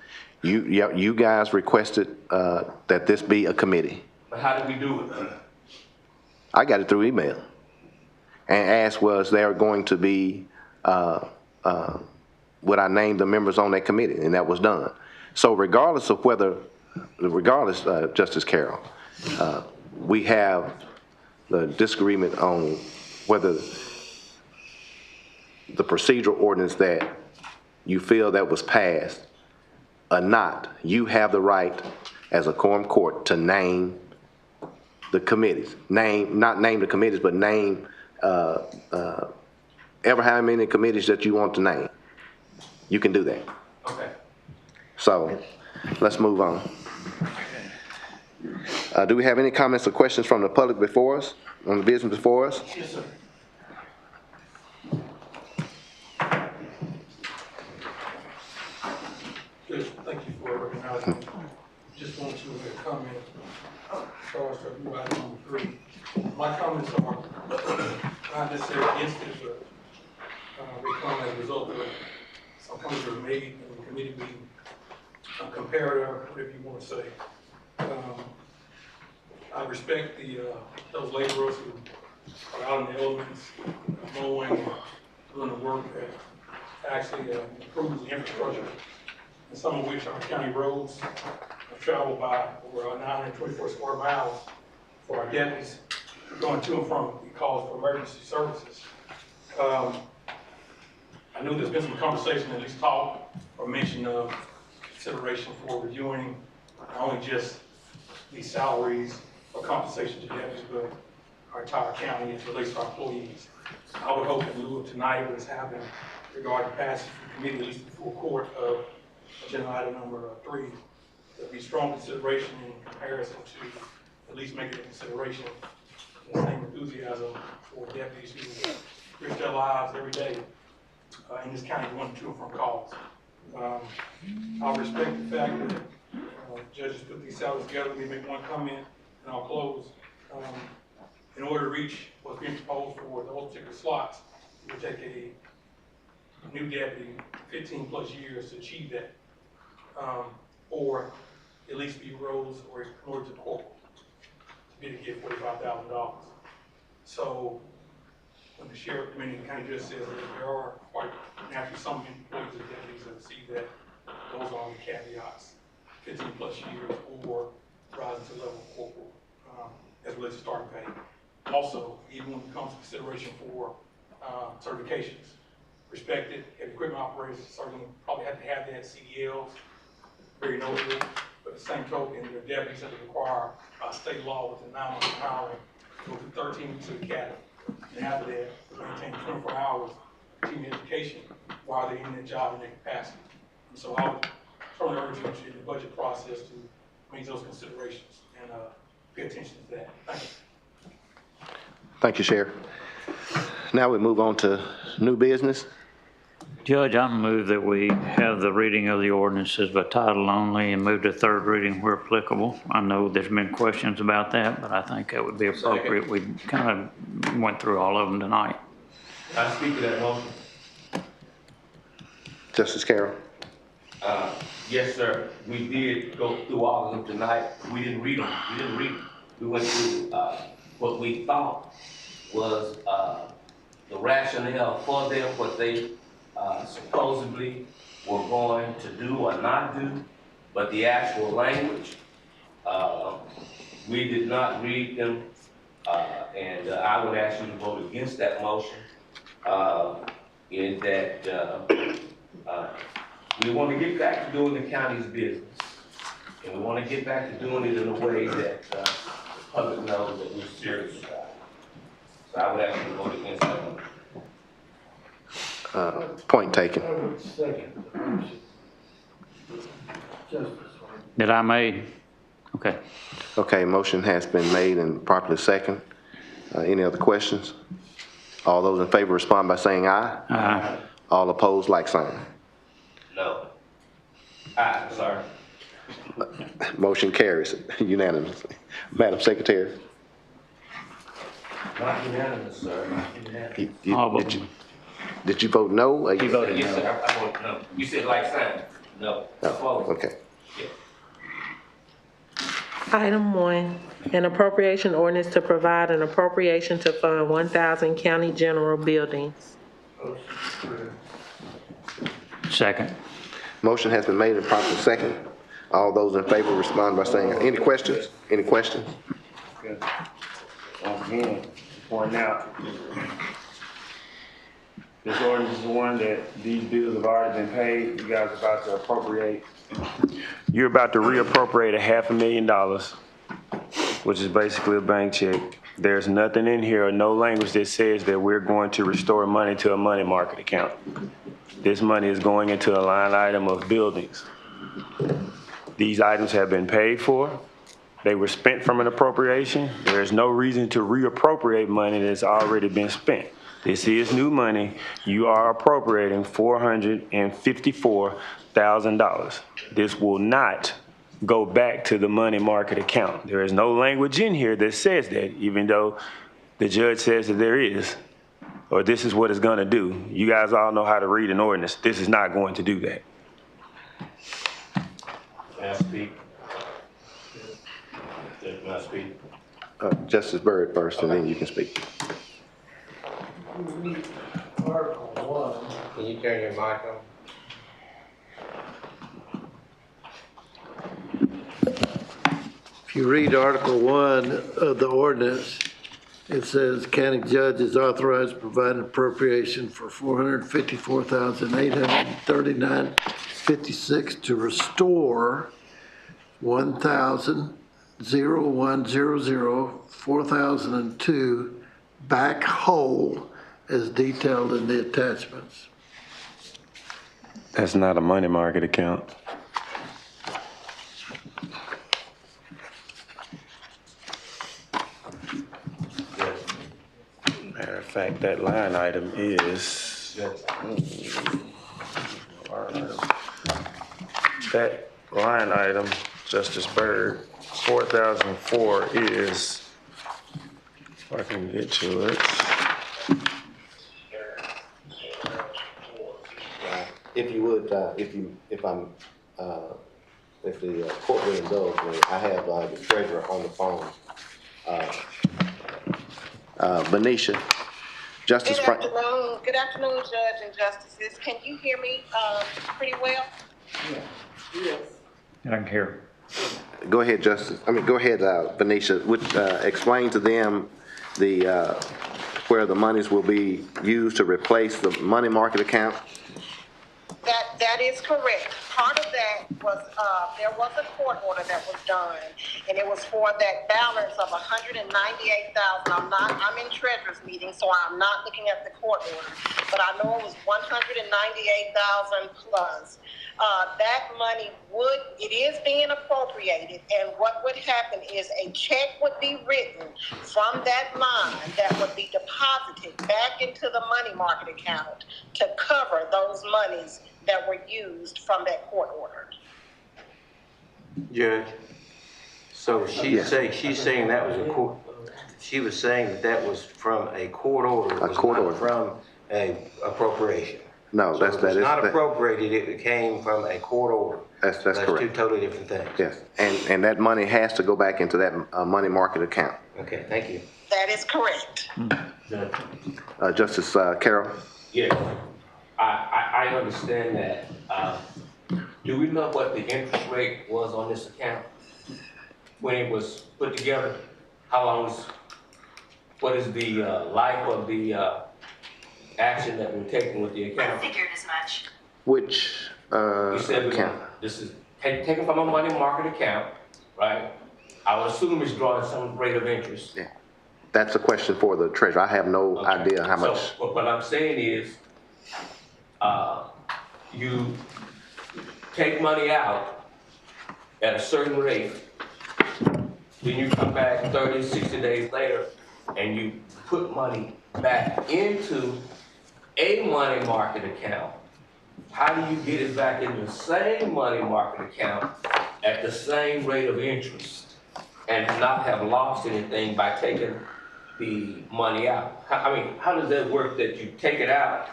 You guys requested that this be a committee.
But how did we do it?
I got it through email. And asked was there going to be, would I name the members on that committee? And that was done. So regardless, Justice Carroll, we have the disagreement on whether the procedural ordinance that you feel that was passed or not. You have the right as a Quorum Court to name the committees. Not name the committees, but name ever how many committees that you want to name. You can do that.
Okay.
So let's move on. Do we have any comments or questions from the public before us, on the business before us?
Yes, sir. Good. Thank you for recognizing me. Just want to make a comment as far as to item number 3. My comments are not necessarily against it, but they come as a result of some comments that were made in the committee meeting, comparative, whatever you want to say. I respect those laborers who are out in the elements, mowing, and doing the work that actually improves the infrastructure, and some of which are county roads. I've traveled by over 924 square miles for our deputies going to and from the calls for emergency services. I know there's been some conversation, at least talk or mention of consideration for reviewing not only just the salaries or compensation to deputies, but our entire county as it relates to our employees. I would hope in lieu of tonight what has happened regarding passage from committee, at least the full court of agenda item number 3, there'll be strong consideration in comparison to at least make it a consideration the same enthusiasm for deputies who risk their lives every day in this county going to and from calls. I respect the fact that judges put these salaries together. Let me make one comment and I'll close. In order to reach what's being proposed for those particular slots, it would take a new deputy 15 plus years to achieve that, or at least be roles or promoted to corporal to be to get $45,000. So when the sheriff, I mean, the county judge says that there are quite naturally some employees or deputies that see that those are the caveats, 15 plus years or rising to level of corporal, as well as starting pay. Also, even when it comes to consideration for certifications, respected heavy equipment operators certainly probably have to have that CDLs, very notable, but at the same token, their deputies have to require state law within 9 months of hiring, go through 13 weeks of academy, and after that, maintain 24 hours continuing education while they're in their job in their capacity. And so I would strongly urge you in the budget process to make those considerations and pay attention to that. Thank you.
Thank you, Sheriff. Now we move on to new business.
Judge, I move that we have the reading of the ordinances by title only and move to third reading where applicable. I know there's been questions about that, but I think that would be appropriate. We kind of went through all of them tonight.
I speak to that motion.
Justice Carroll.
Yes, sir. We did go through all of them tonight. We didn't read them. We went through what we thought was the rationale for them, what they supposedly were going to do or not do, but the actual language, we did not read them, and I would ask you to vote against that motion in that we want to get back to doing the county's business, and we want to get back to doing it in a way that the public knows that we're serious about it. So I would ask you to vote against that motion.
Point taken.
Did I made? Okay.
Okay, motion has been made and properly second. Any other questions? All those in favor respond by saying aye.
Aye.
All opposed, like sign.
No. Aye, sorry.
Motion carries unanimously. Madam Secretary.
Not unanimous, sir. Not unanimous.
Did you vote no?
He voted yes, sir. I voted no. You said like sign? No.
Oh, okay.
Item 1, an appropriation ordinance to provide an appropriation to fund 1,000 county general buildings.
Second.
Motion has been made and properly second. All those in favor respond by saying aye. Any questions? Any questions?
Good. Once again, point out, this ordinance is one that these bills have already been paid. You guys are about to appropriate. You're about to reappropriate $500,000, which is basically a bank check. There's nothing in here or no language that says that we're going to restore money to a money market account. This money is going into a line item of buildings. These items have been paid for. They were spent from an appropriation. There's no reason to reappropriate money that's already been spent. This is new money. You are appropriating $454,000. This will not go back to the money market account. There is no language in here that says that, even though the judge says that there is, or this is what it's gonna do. You guys all know how to read an ordinance. This is not going to do that.
May I speak? May I speak?
Justice Byrd first, and then you can speak.
Article 1. Can you turn your mic on?
If you read Article 1 of the ordinance, it says county judge is authorized to provide an appropriation for $454,839.56 to restore 1,0100-4002 back whole as detailed in the attachments.
That's not a money market account. Matter of fact, that line item is, that line item, Justice Byrd, 4004 is, if I can get to it.
If you would, if the court will indulge me, I have the treasurer on the phone. Benicia, Justice Frank.
Good afternoon, Judge and Justices. Can you hear me pretty well?
Yes.
I can hear.
Go ahead, go ahead, Venetia. Explain to them where the monies will be used to replace the money market account.
That is correct. Part of that was, there was a court order that was done, and it was for that balance of $198,000. I'm in treasurer's meeting, so I'm not looking at the court order, but I know it was $198,000 plus. That money it is being appropriated, and what would happen is a check would be written from that line that would be deposited back into the money market account to cover those monies that were used from that court order.
Judge, so she's saying that was a court, she was saying that was from a court order.
A court order.
From a appropriation.
No,
so it was not appropriated, it came from a court order.
That's correct.
Two totally different things.
Yes, and that money has to go back into that money market account.
Okay, thank you.
That is correct.
Justice Carroll?
Yes, I understand that. Do we know what the interest rate was on this account when it was put together? How long what is the life of the action that we're taking with the account?
I figured as much.
Which
you said
account?
This is taken from a money market account, right? I would assume it's drawing some rate of interest.
Yeah, that's a question for the treasurer. I have no idea how much.
So what I'm saying is, you take money out at a certain rate, then you come back 30, 60 days later, and you put money back into a money market account. How do you get it back in the same money market account at the same rate of interest and not have lost anything by taking the money out? I mean, how does that work that you take it out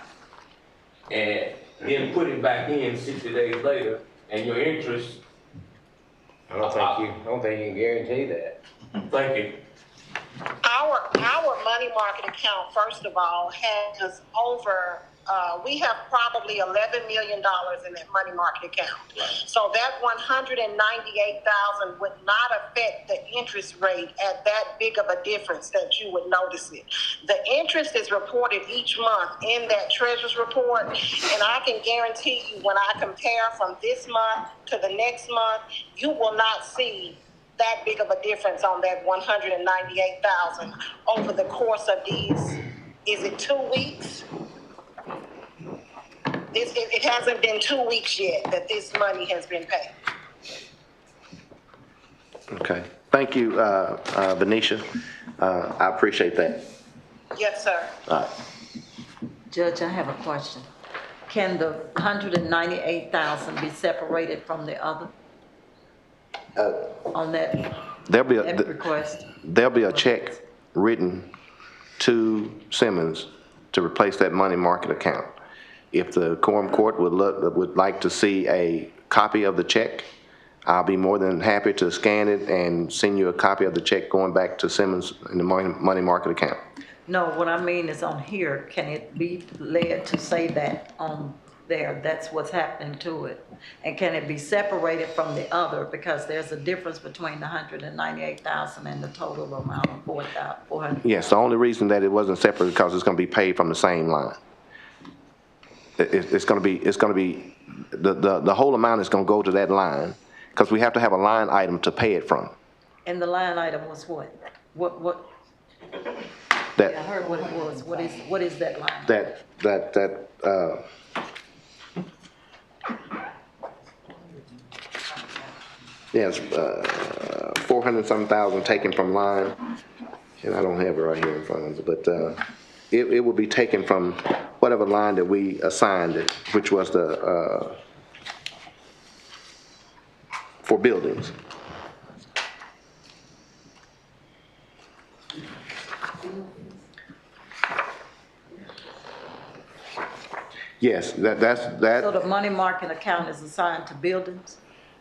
and then put it back in 60 days later and your interest? I don't think you can guarantee that. Thank you.
Our money market account, first of all, has over, we have probably $11 million in that money market account. So that $198,000 would not affect the interest rate at that big of a difference that you would notice it. The interest is reported each month in that treasurer's report, and I can guarantee you when I compare from this month to the next month, you will not see that big of a difference on that $198,000 over the course of these, is it 2 weeks? It hasn't been 2 weeks yet that this money has been paid.
Okay, thank you, Venetia. I appreciate that.
Yes, sir.
All right.
Judge, I have a question. Can the $198,000 be separated from the other? On that request?
There'll be a check written to Simmons to replace that money market account. If the Quorum Court would like to see a copy of the check, I'll be more than happy to scan it and send you a copy of the check going back to Simmons in the money market account.
No, what I mean is on here, can it be led to say that on there, that's what's happening to it? And can it be separated from the other? Because there's a difference between the $198,000 and the total amount of $400,000.
Yes, the only reason that it wasn't separate is because it's going to be paid from the same line. It's going to be, the whole amount is going to go to that line because we have to have a line item to pay it from.
And the line item was what? What?
That,
I heard what it was. What is that line?
Yes, 400-something taken from line, and I don't have it right here in front of me, but it will be taken from whatever line that we assigned it, which was the for buildings. Yes, that's.
So the money market account is assigned to buildings?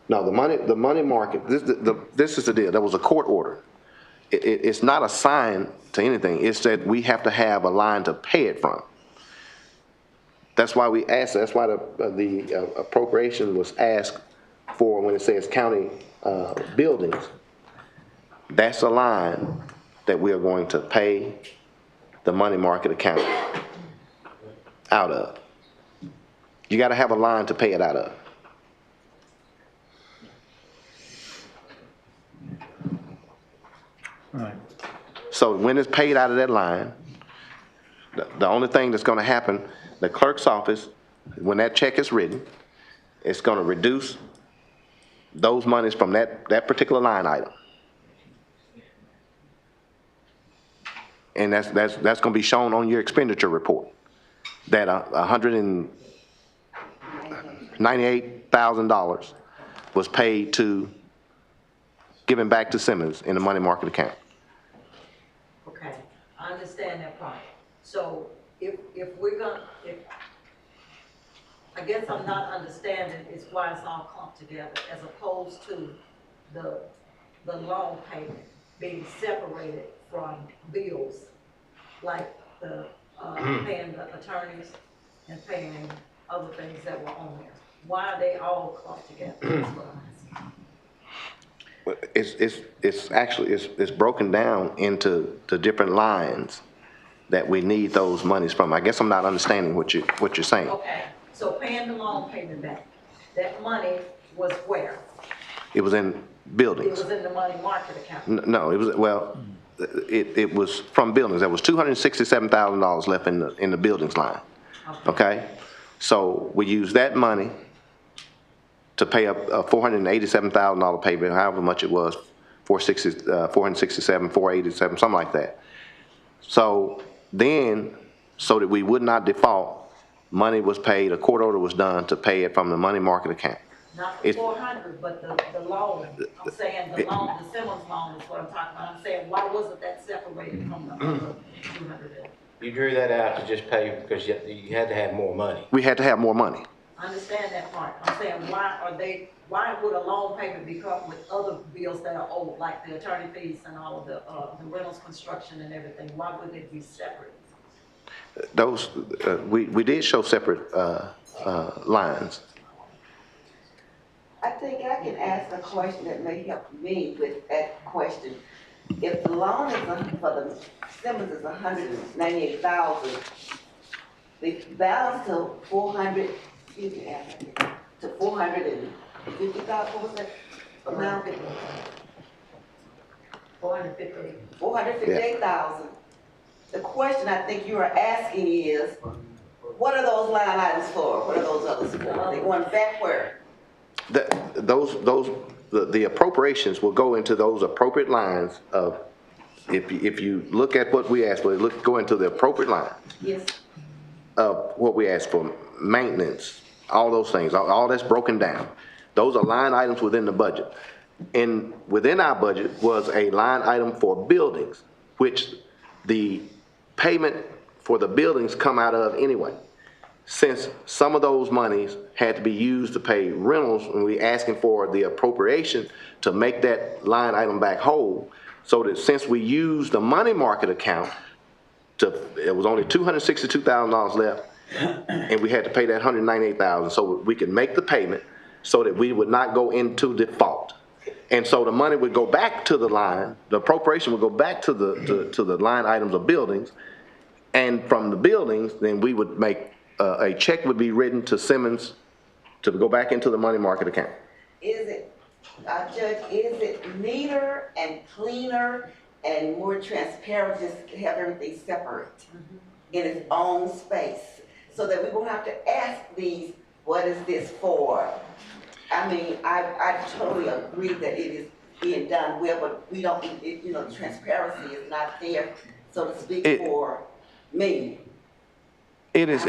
No, the money market, this is the deal. There was a court order. it's not assigned to anything. It's that we have to have a line to pay it from. That's why we asked, that's why the appropriation was asked for when it says county buildings. That's a line that we are going to pay the money market account out of. You got to have a line to pay it out of.
Right.
So when it's paid out of that line, the only thing that's going to happen, the clerk's office, when that check is written, it's going to reduce those monies from that particular line item. And that's going to be shown on your expenditure report, that $198,000 was paid to, given back to Simmons in the money market account.
Okay, I understand that part. So if we're gonna, I guess I'm not understanding is why it's all clumped together as opposed to the loan payment being separated from bills, like the paying the attorneys and paying other things that were on there. Why are they all clumped together? That's what I'm asking.
It's actually broken down into the different lines that we need those monies from. I guess I'm not understanding what you're saying.
Okay, so paying the loan payment back, that money was where?
It was in buildings.
It was in the money market account.
No, it was, well, it was from buildings. There was $267,000 left in the buildings line. Okay? So we used that money to pay up a $487,000 payment, however much it was, 467, 487, something like that. So then, so that we would not default, money was paid, a court order was done to pay it from the money market account.
Not the 400, but the loan. I'm saying the loan, the Simmons loan is what I'm talking about. I'm saying, why wasn't that separated from the other 200?
You drew that out to just pay because you had to have more money.
We had to have more money.
I understand that part. I'm saying, why would a loan payment be cut with other bills that are owed, like the attorney fees and all of the rentals, construction and everything? Why would they be separate?
Those, we did show separate lines.
I think I can ask a question that may help me with that question. If the loan is for the Simmons is $198,000, the balance to 400, excuse me, to 450,000, what was that amount? 458,000. The question I think you are asking is, what are those line items for? What are those others for? They going back where? The appropriations will go into those appropriate lines of, if you look at what we asked for, go into the appropriate line. Yes.
Of what we asked for, maintenance, all those things, all that's broken down. Those are line items within the budget. And within our budget was a line item for buildings, which the payment for the buildings come out of anyway. Since some of those monies had to be used to pay rentals, and we asking for the appropriation to make that line item back whole, so that since we used the money market account, it was only $262,000 left, and we had to pay that $198,000 so we could make the payment so that we would not go into default. And so the money would go back to the line, the appropriation would go back to the line items of buildings, and from the buildings, then we would make a check would be written to Simmons to go back into the money market account.
Is it, Judge, is it neater and cleaner and more transparent just to have everything separate in its own space so that we won't have to ask these, what is this for? I mean, I totally agree that it is being done well, but we don't, transparency is not there, so to speak, for me.
It is,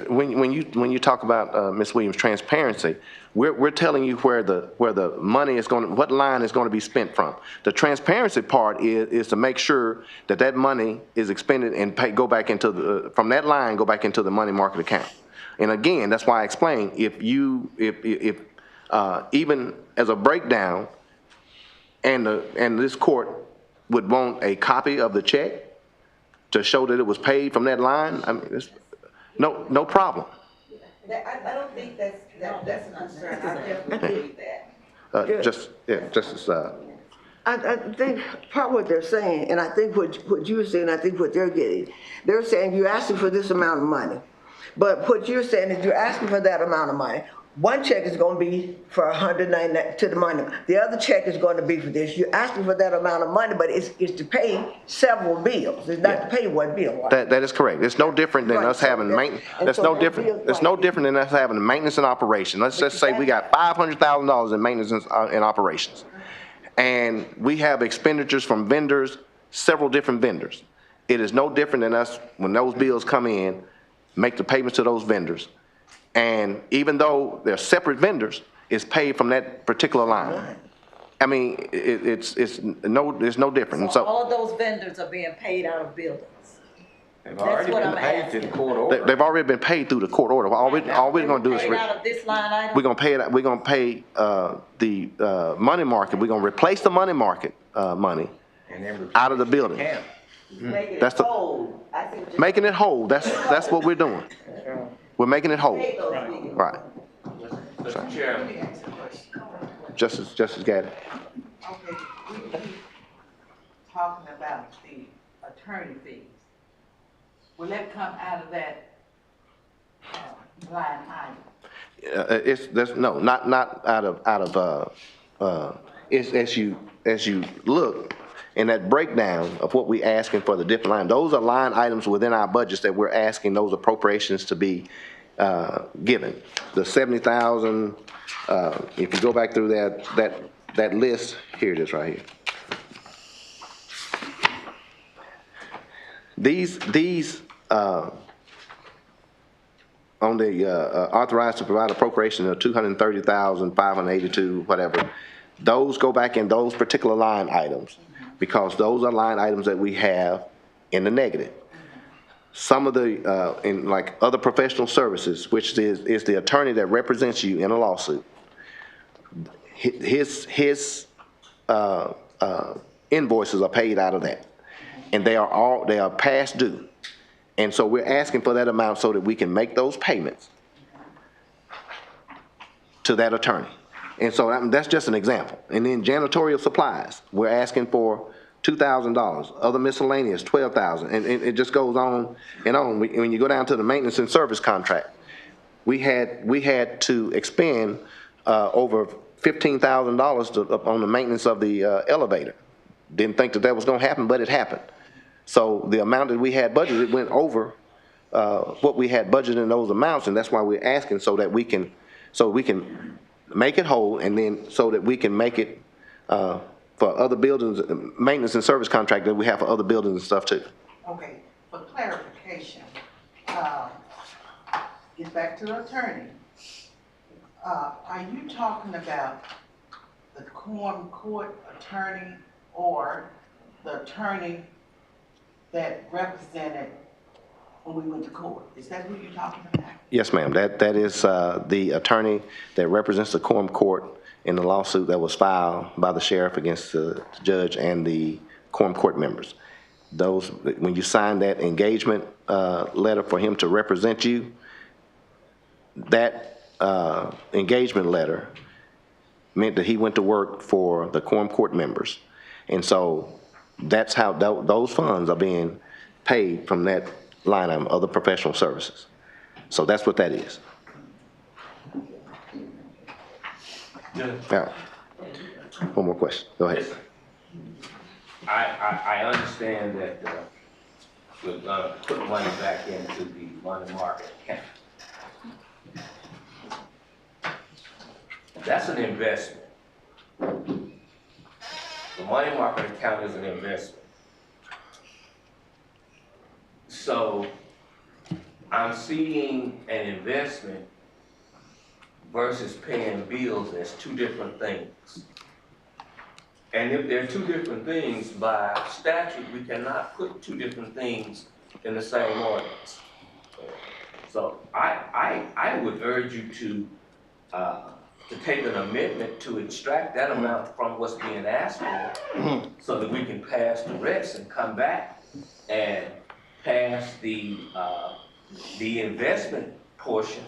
when you talk about, Ms. Williams, transparency, we're telling you where the money is going, what line is going to be spent from. The transparency part is to make sure that money is expended and go back into from that line, go back into the money market account. And again, that's why I explained, if even as a breakdown, and this court would want a copy of the check to show that it was paid from that line, I mean, it's no problem.
I don't think that's a concern, I definitely believe that.
Justice,
I think part of what they're saying, and I think what you're saying, I think what they're getting, they're saying you're asking for this amount of money. But what you're saying is you're asking for that amount of money. One check is going to be for 199 to the money. The other check is going to be for this. You're asking for that amount of money, but it's to pay several bills. It's not to pay one bill. Right?
that is correct. It's no different than us having maintenance. That's no different. It's no different than us having maintenance and operation. Let's just say we got $500,000 in maintenance and operations, and we have expenditures from vendors, several different vendors. It is no different than us when those bills come in, make the payments to those vendors. And even though they're separate vendors, it's paid from that particular line. I mean, there's no different.
So all of those vendors are being paid out of buildings.
They've already been paid through the court order.
They've already been paid through the court order. All we're going to do is
paid out of this line item?
we're going to pay it. We're going to pay the money market. We're going to replace the money market money out of the building.
Making
That's
it whole. I see what you're
making it whole. That's what we're doing. We're making it whole.
saying. Pay those niggas.
Right.
Mr. Chairman.
Justice Gaddy.
Okay, we keep talking about the attorney fees. Will that come out of that line item?
Not out of it's as you look in that breakdown of what we asking for the different lines. Those are line items within our budgets that we're asking those appropriations to be given. The 70,000. If you go back through that list, here it is right here. These on the authorized to provide appropriation of 230,582, whatever, those go back in those particular line items because those are line items that we have in the negative. Some of the, in like other professional services, which is the attorney that represents you in a lawsuit, his invoices are paid out of that. And they are past due. And so we're asking for that amount so that we can make those payments to that attorney. And so that's just an example. And then janitorial supplies, we're asking for $2,000. Other miscellaneous, $12,000. And it just goes on and on. When you go down to the maintenance and service contract, we had to expend over $15,000 on the maintenance of the elevator. Didn't think that was going to happen, but it happened. So the amount that we had budgeted went over what we had budgeted in those amounts, and that's why we're asking so we can make it whole, and then so that we can make it for other buildings, maintenance and service contract that we have for other buildings and stuff too.
Okay, for clarification, get back to the attorney. Are you talking about the Quorum Court attorney or the attorney that represented when we went to court? Is that who you're talking about?
Yes, ma'am. That is the attorney that represents the Quorum Court in the lawsuit that was filed by the sheriff against the judge and the Quorum Court members. Those, when you sign that engagement letter for him to represent you, that engagement letter meant that he went to work for the Quorum Court members. And so that's how those funds are being paid from that line item, other professional services. So that's what that is.
Yeah.
All right. One more question. Go ahead.
I understand that we're gonna put money back into the money market account. That's an investment. The money market account is an investment. So I'm seeing an investment versus paying bills as two different things. And if they're two different things, by statute, we cannot put two different things in the same ordinance. So I would urge you to to take an amendment to extract that amount from what's being asked for, so that we can pass the rest and come back and pass the investment portion,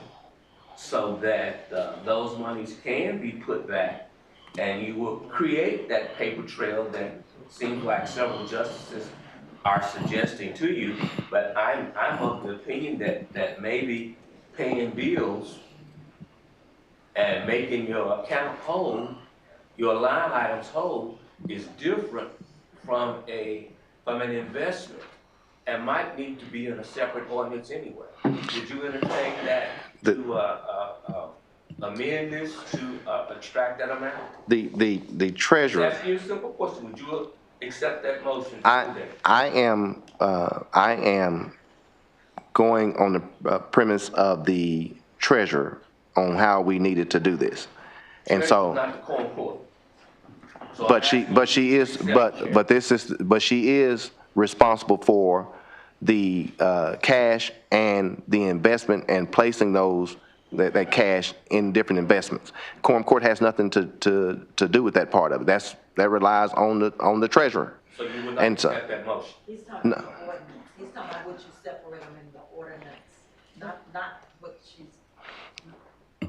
so that those monies can be put back, and you will create that paper trail that seems like several justices are suggesting to you. But I'm of the opinion that maybe paying bills and making your account whole, your line items whole, is different from an investment, and might need to be in a separate ordinance anyway. Would you entertain that to amend this to extract that amount?
The treasurer.
That's a simple question. Would you accept that motion?
I am going on the premise of the treasurer on how we needed to do this, and so.
Not the Quorum Court. So
But she is responsible for the cash and the investment and placing that cash in different investments. Quorum Court has nothing to do with that part of it. That relies on the treasurer.
So you would not accept that motion?
He's talking about the ordinance. He's talking about what you separate them in the ordinance, not what she's.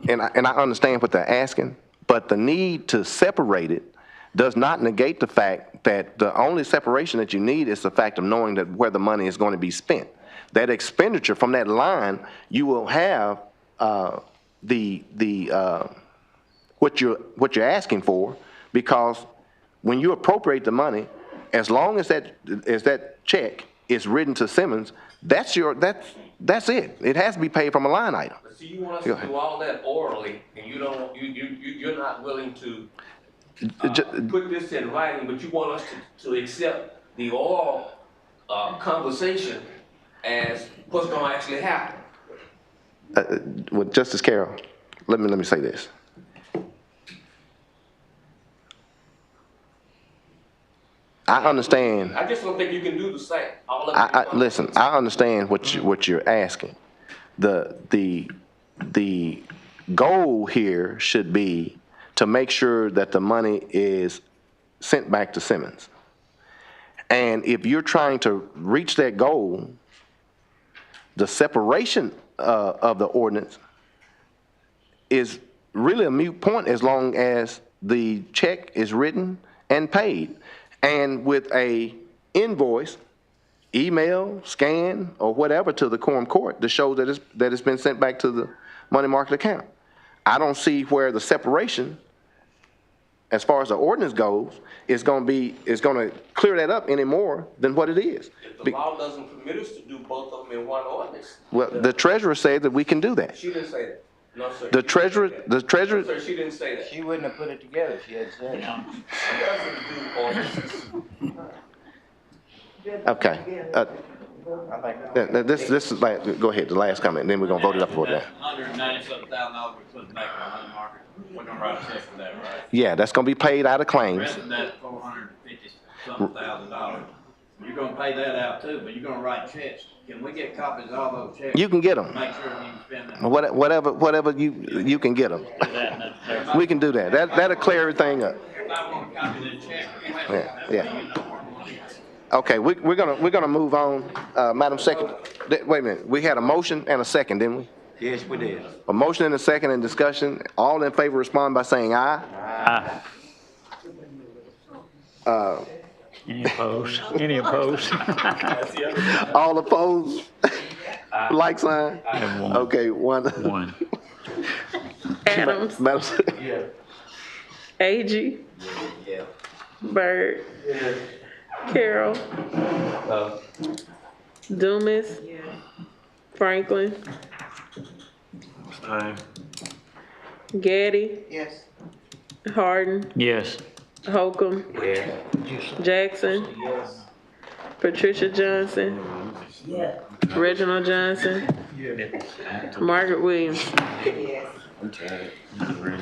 And I understand what they're asking, but the need to separate it does not negate the fact that the only separation that you need is the fact of knowing that where the money is going to be spent. That expenditure from that line, you will have what you're asking for, because when you appropriate the money, as long as that check is written to Simmons, that's it. It has to be paid from a line item.
But see, you want us to do all that orally, and you're not willing to put this in writing, but you want us to accept the oral conversation as what's going to actually happen.
Well, Justice Carroll, let me say this. I understand.
I just don't think you can do the same.
Listen, I understand what you're asking. The goal here should be to make sure that the money is sent back to Simmons. And if you're trying to reach that goal, the separation of the ordinance is really a moot point as long as the check is written and paid. And with a invoice, email, scan, or whatever to the Quorum Court to show that it's been sent back to the money market account. I don't see where the separation, as far as the ordinance goes, is going to clear that up any more than what it is.
If the law doesn't permit us to do both of them in one ordinance.
Well, the treasurer said that we can do that.
She didn't say that. No, sir.
The treasurer.
No, sir, she didn't say that.
She wouldn't have put it together if she had said it.
She doesn't do ordinances.
Okay. This is like, go ahead, the last comment, and then we're going to vote it up for that.
$197,000 we put back in the money market. We're gonna write a check for that, right?
Yeah, that's going to be paid out of claims.
Rest of that $450,000. You're gonna pay that out too, but you're gonna write checks. Can we get copies of all those checks?
You can get them.
Make sure you can spend them.
Whatever you can get them. We can do that. That'll clear everything up.
If I want a copy of the check,
Yeah. Okay, we're gonna move on. Madam Secretary, wait a minute. We had a motion and a second, didn't we?
Yes, we did.
A motion and a second in discussion. All in favor respond by saying aye.
Aye. Any opposed? Any opposed?
All opposed? Like sign? Okay, one.
Adams.
Madam
Yeah. AG.
Yeah.
Bird.
Yeah.
Carroll. Dumas. Franklin.
Aye.
Gaddy.
Yes.
Harden.
Yes.
Holcomb.
Yeah.
Jackson.
Yes.
Patricia Johnson.
Yeah.
Reginald Johnson. Margaret Williams.
Yes.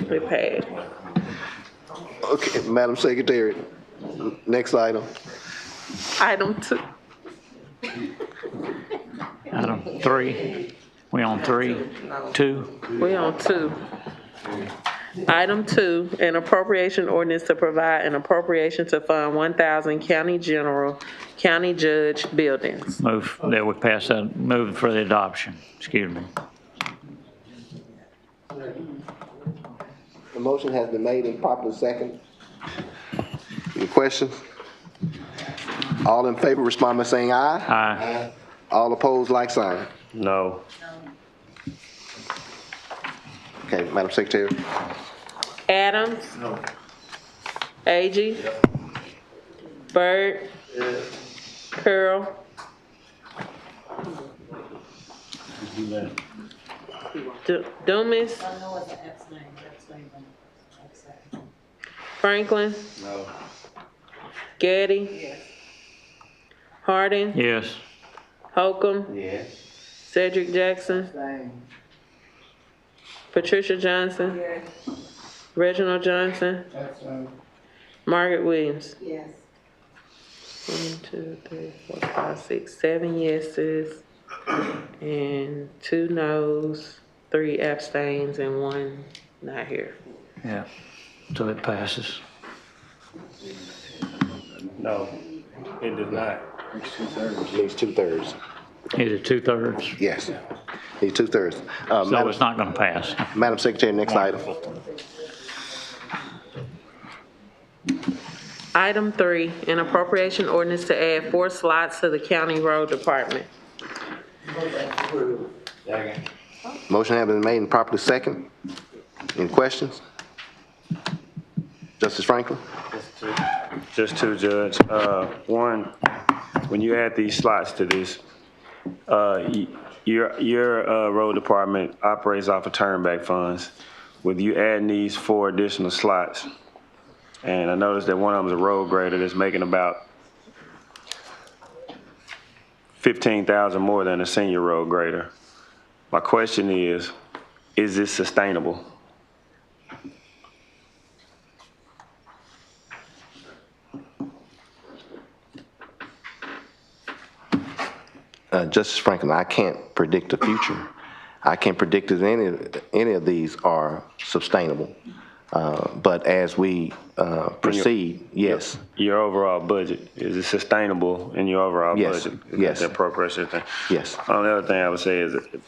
They passed.
Okay, Madam Secretary, next item.
Item 2.
Item 3. We on 3? 2?
We on 2. Item 2, an appropriation ordinance to provide an appropriation to fund 1,000 county general, county judge buildings.
Move that we pass that, move for the adoption, excuse me.
The motion has been made and properly second. Any questions? All in favor respond by saying aye.
Aye.
All opposed, like sign.
No.
Okay, Madam Secretary.
Adams.
No.
Agee. Byrd. Curl. Dumas. Franklin.
No.
Gaddy. Harding.
Yes.
Holcomb.
Yes.
Cedric Jackson. Patricia Johnson. Reginald Johnson. Margaret Williams.
Yes.
1, 2, 3, 4, 5, 6, 7 yeses, and 2 noes, 3 abstains, and 1 not here.
Yeah. So it passes.
No, it does not.
Needs 2/3.
Is it 2/3?
Yes. Needs 2/3.
So it's not gonna pass.
Madam Secretary, next item.
Item 3, an appropriation ordinance to add 4 slots to the county road department.
Motion has been made and properly second. Any questions? Justice Franklin?
Just two, Judge. One, when you add these slots to this, your road department operates off of turnback funds. With you adding these 4 additional slots, and I noticed that one of them is a road grader that's making about $15,000 more than a senior road grader. My question is this sustainable?
Justice Franklin, I can't predict the future. I can't predict if any of these are sustainable. But as we proceed, yes.
Your overall budget, is it sustainable in your overall
Yes.
budget?
Yes.
The appropriation thing?
Yes.
The other thing I would say is that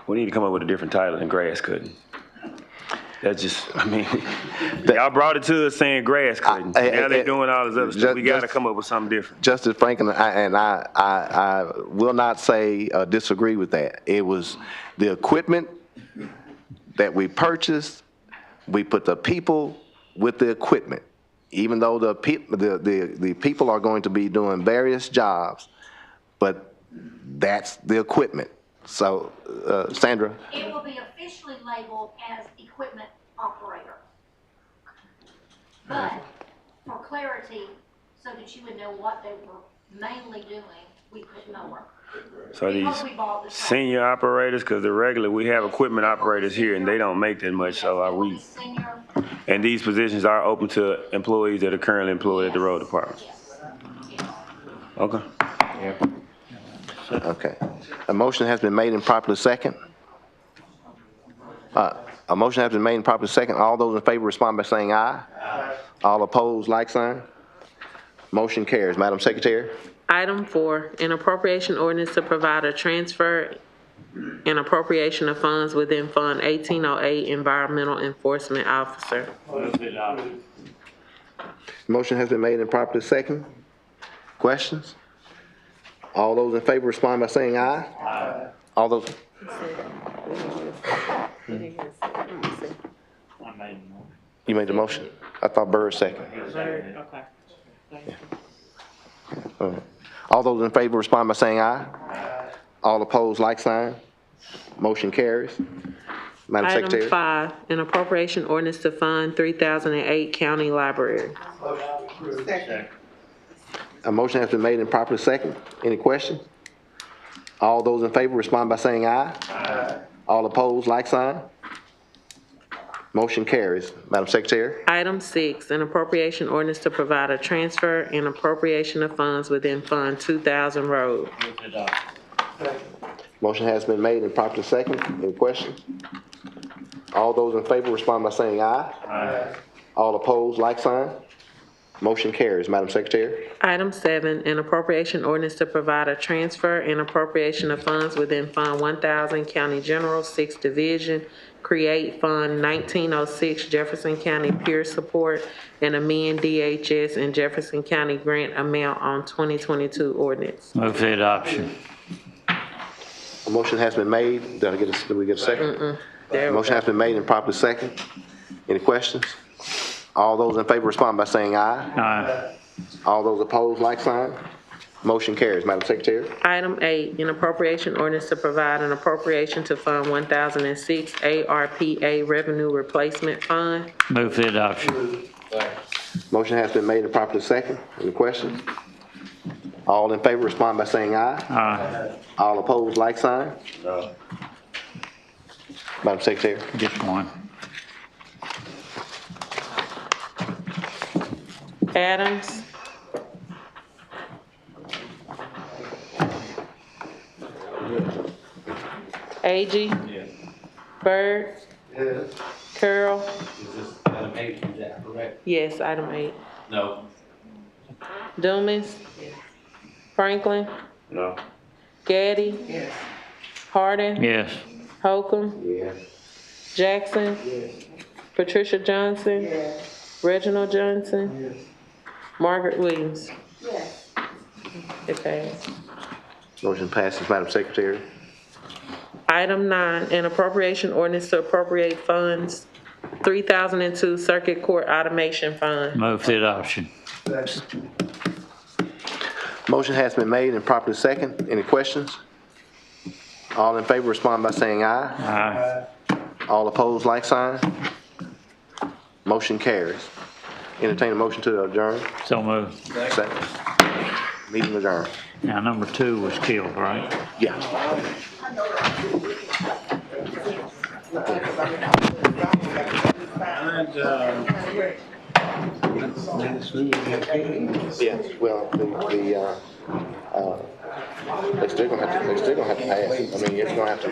we need to come up with a different title than grass cutting. That's just, I mean, y'all brought it to us saying grass cutting. Now they're doing all this other stuff. We got to come up with something different.
Justice Franklin, I will not say disagree with that. It was the equipment that we purchased. We put the people with the equipment. Even though the people are going to be doing various jobs, but that's the equipment. So, Sandra?
It will be officially labeled as equipment operator. But for clarity, so that you would know what they were mainly doing, we put mower.
So these senior operators, because we have equipment operators here and they don't make that much, so are we? And these positions are open to employees that are currently employed at the road department? Okay.
Okay. A motion has been made and properly second. A motion has been made and properly second. All those in favor respond by saying aye. Aye. All opposed, like sign. Motion carries. Madam Secretary?
Item 4, an appropriation ordinance to provide a transfer and appropriation of funds within Fund 1808 Environmental Enforcement Officer.
Motion has been made and properly second. Questions? All those in favor respond by saying aye. Aye. All those. You made the motion? I thought Byrd second.
Okay.
Yeah. All right. All those in favor respond by saying aye. Aye. All opposed, like sign. Motion carries. Madam Secretary.
Item 5, an appropriation ordinance to fund 3008 County Library.
Second.
A motion has been made and properly second. Any questions? All those in favor respond by saying aye. Aye. All opposed, like sign. Motion carries. Madam Secretary.
Item 6, an appropriation ordinance to provide a transfer and appropriation of funds within Fund 2000 Road.
Motion has been made and properly second. Any questions? All those in favor respond by saying aye.
Aye.
All opposed, like sign. Motion carries. Madam Secretary.
Item 7, an appropriation ordinance to provide a transfer and appropriation of funds within Fund 1000, County General, 6th Division, create Fund 1906, Jefferson County Peer Support, and amend DHS and Jefferson County grant amount on 2022 ordinance.
Move for adoption.
A motion has been made. Did we get a second?
There we
Motion
go.
has been made and properly second. Any questions? All those in favor respond by saying aye.
Aye.
All those opposed, like sign. Motion carries. Madam Secretary.
Item 8, an appropriation ordinance to provide an appropriation to Fund 1006 ARPA Revenue Replacement Fund.
Move for adoption.
Motion has been made and properly second. Any questions? All in favor respond by saying aye.
Aye.
All opposed, like sign.
No.
Madam Secretary.
Just one.
Adams. Agee.
Yes.
Byrd.
Yes.
Carroll.
Is this item 8, is that correct?
Yes, item 8.
No.
Dumas. Franklin.
No.
Gaddy.
Yes.
Harden.
Yes.
Holcomb.
Yes.
Jackson.
Yes.
Patricia Johnson.
Yes.
Reginald Johnson.
Yes.
Margaret Williams.
Yes.
It passed.
Motion passes. Madam Secretary.
Item 9, an appropriation ordinance to appropriate funds 3002 Circuit Court Automation Fund.
Move for adoption.
Motion has been made and properly second. Any questions? All in favor respond by saying aye.
Aye.
All opposed, like sign. Motion carries. Entertain a motion to adjourn.
So moved.
Second. Meeting adjourned.
Now, number 2 was killed, right?
Yeah. Yes, well, they're still gonna have to pass. I mean, it's gonna have to.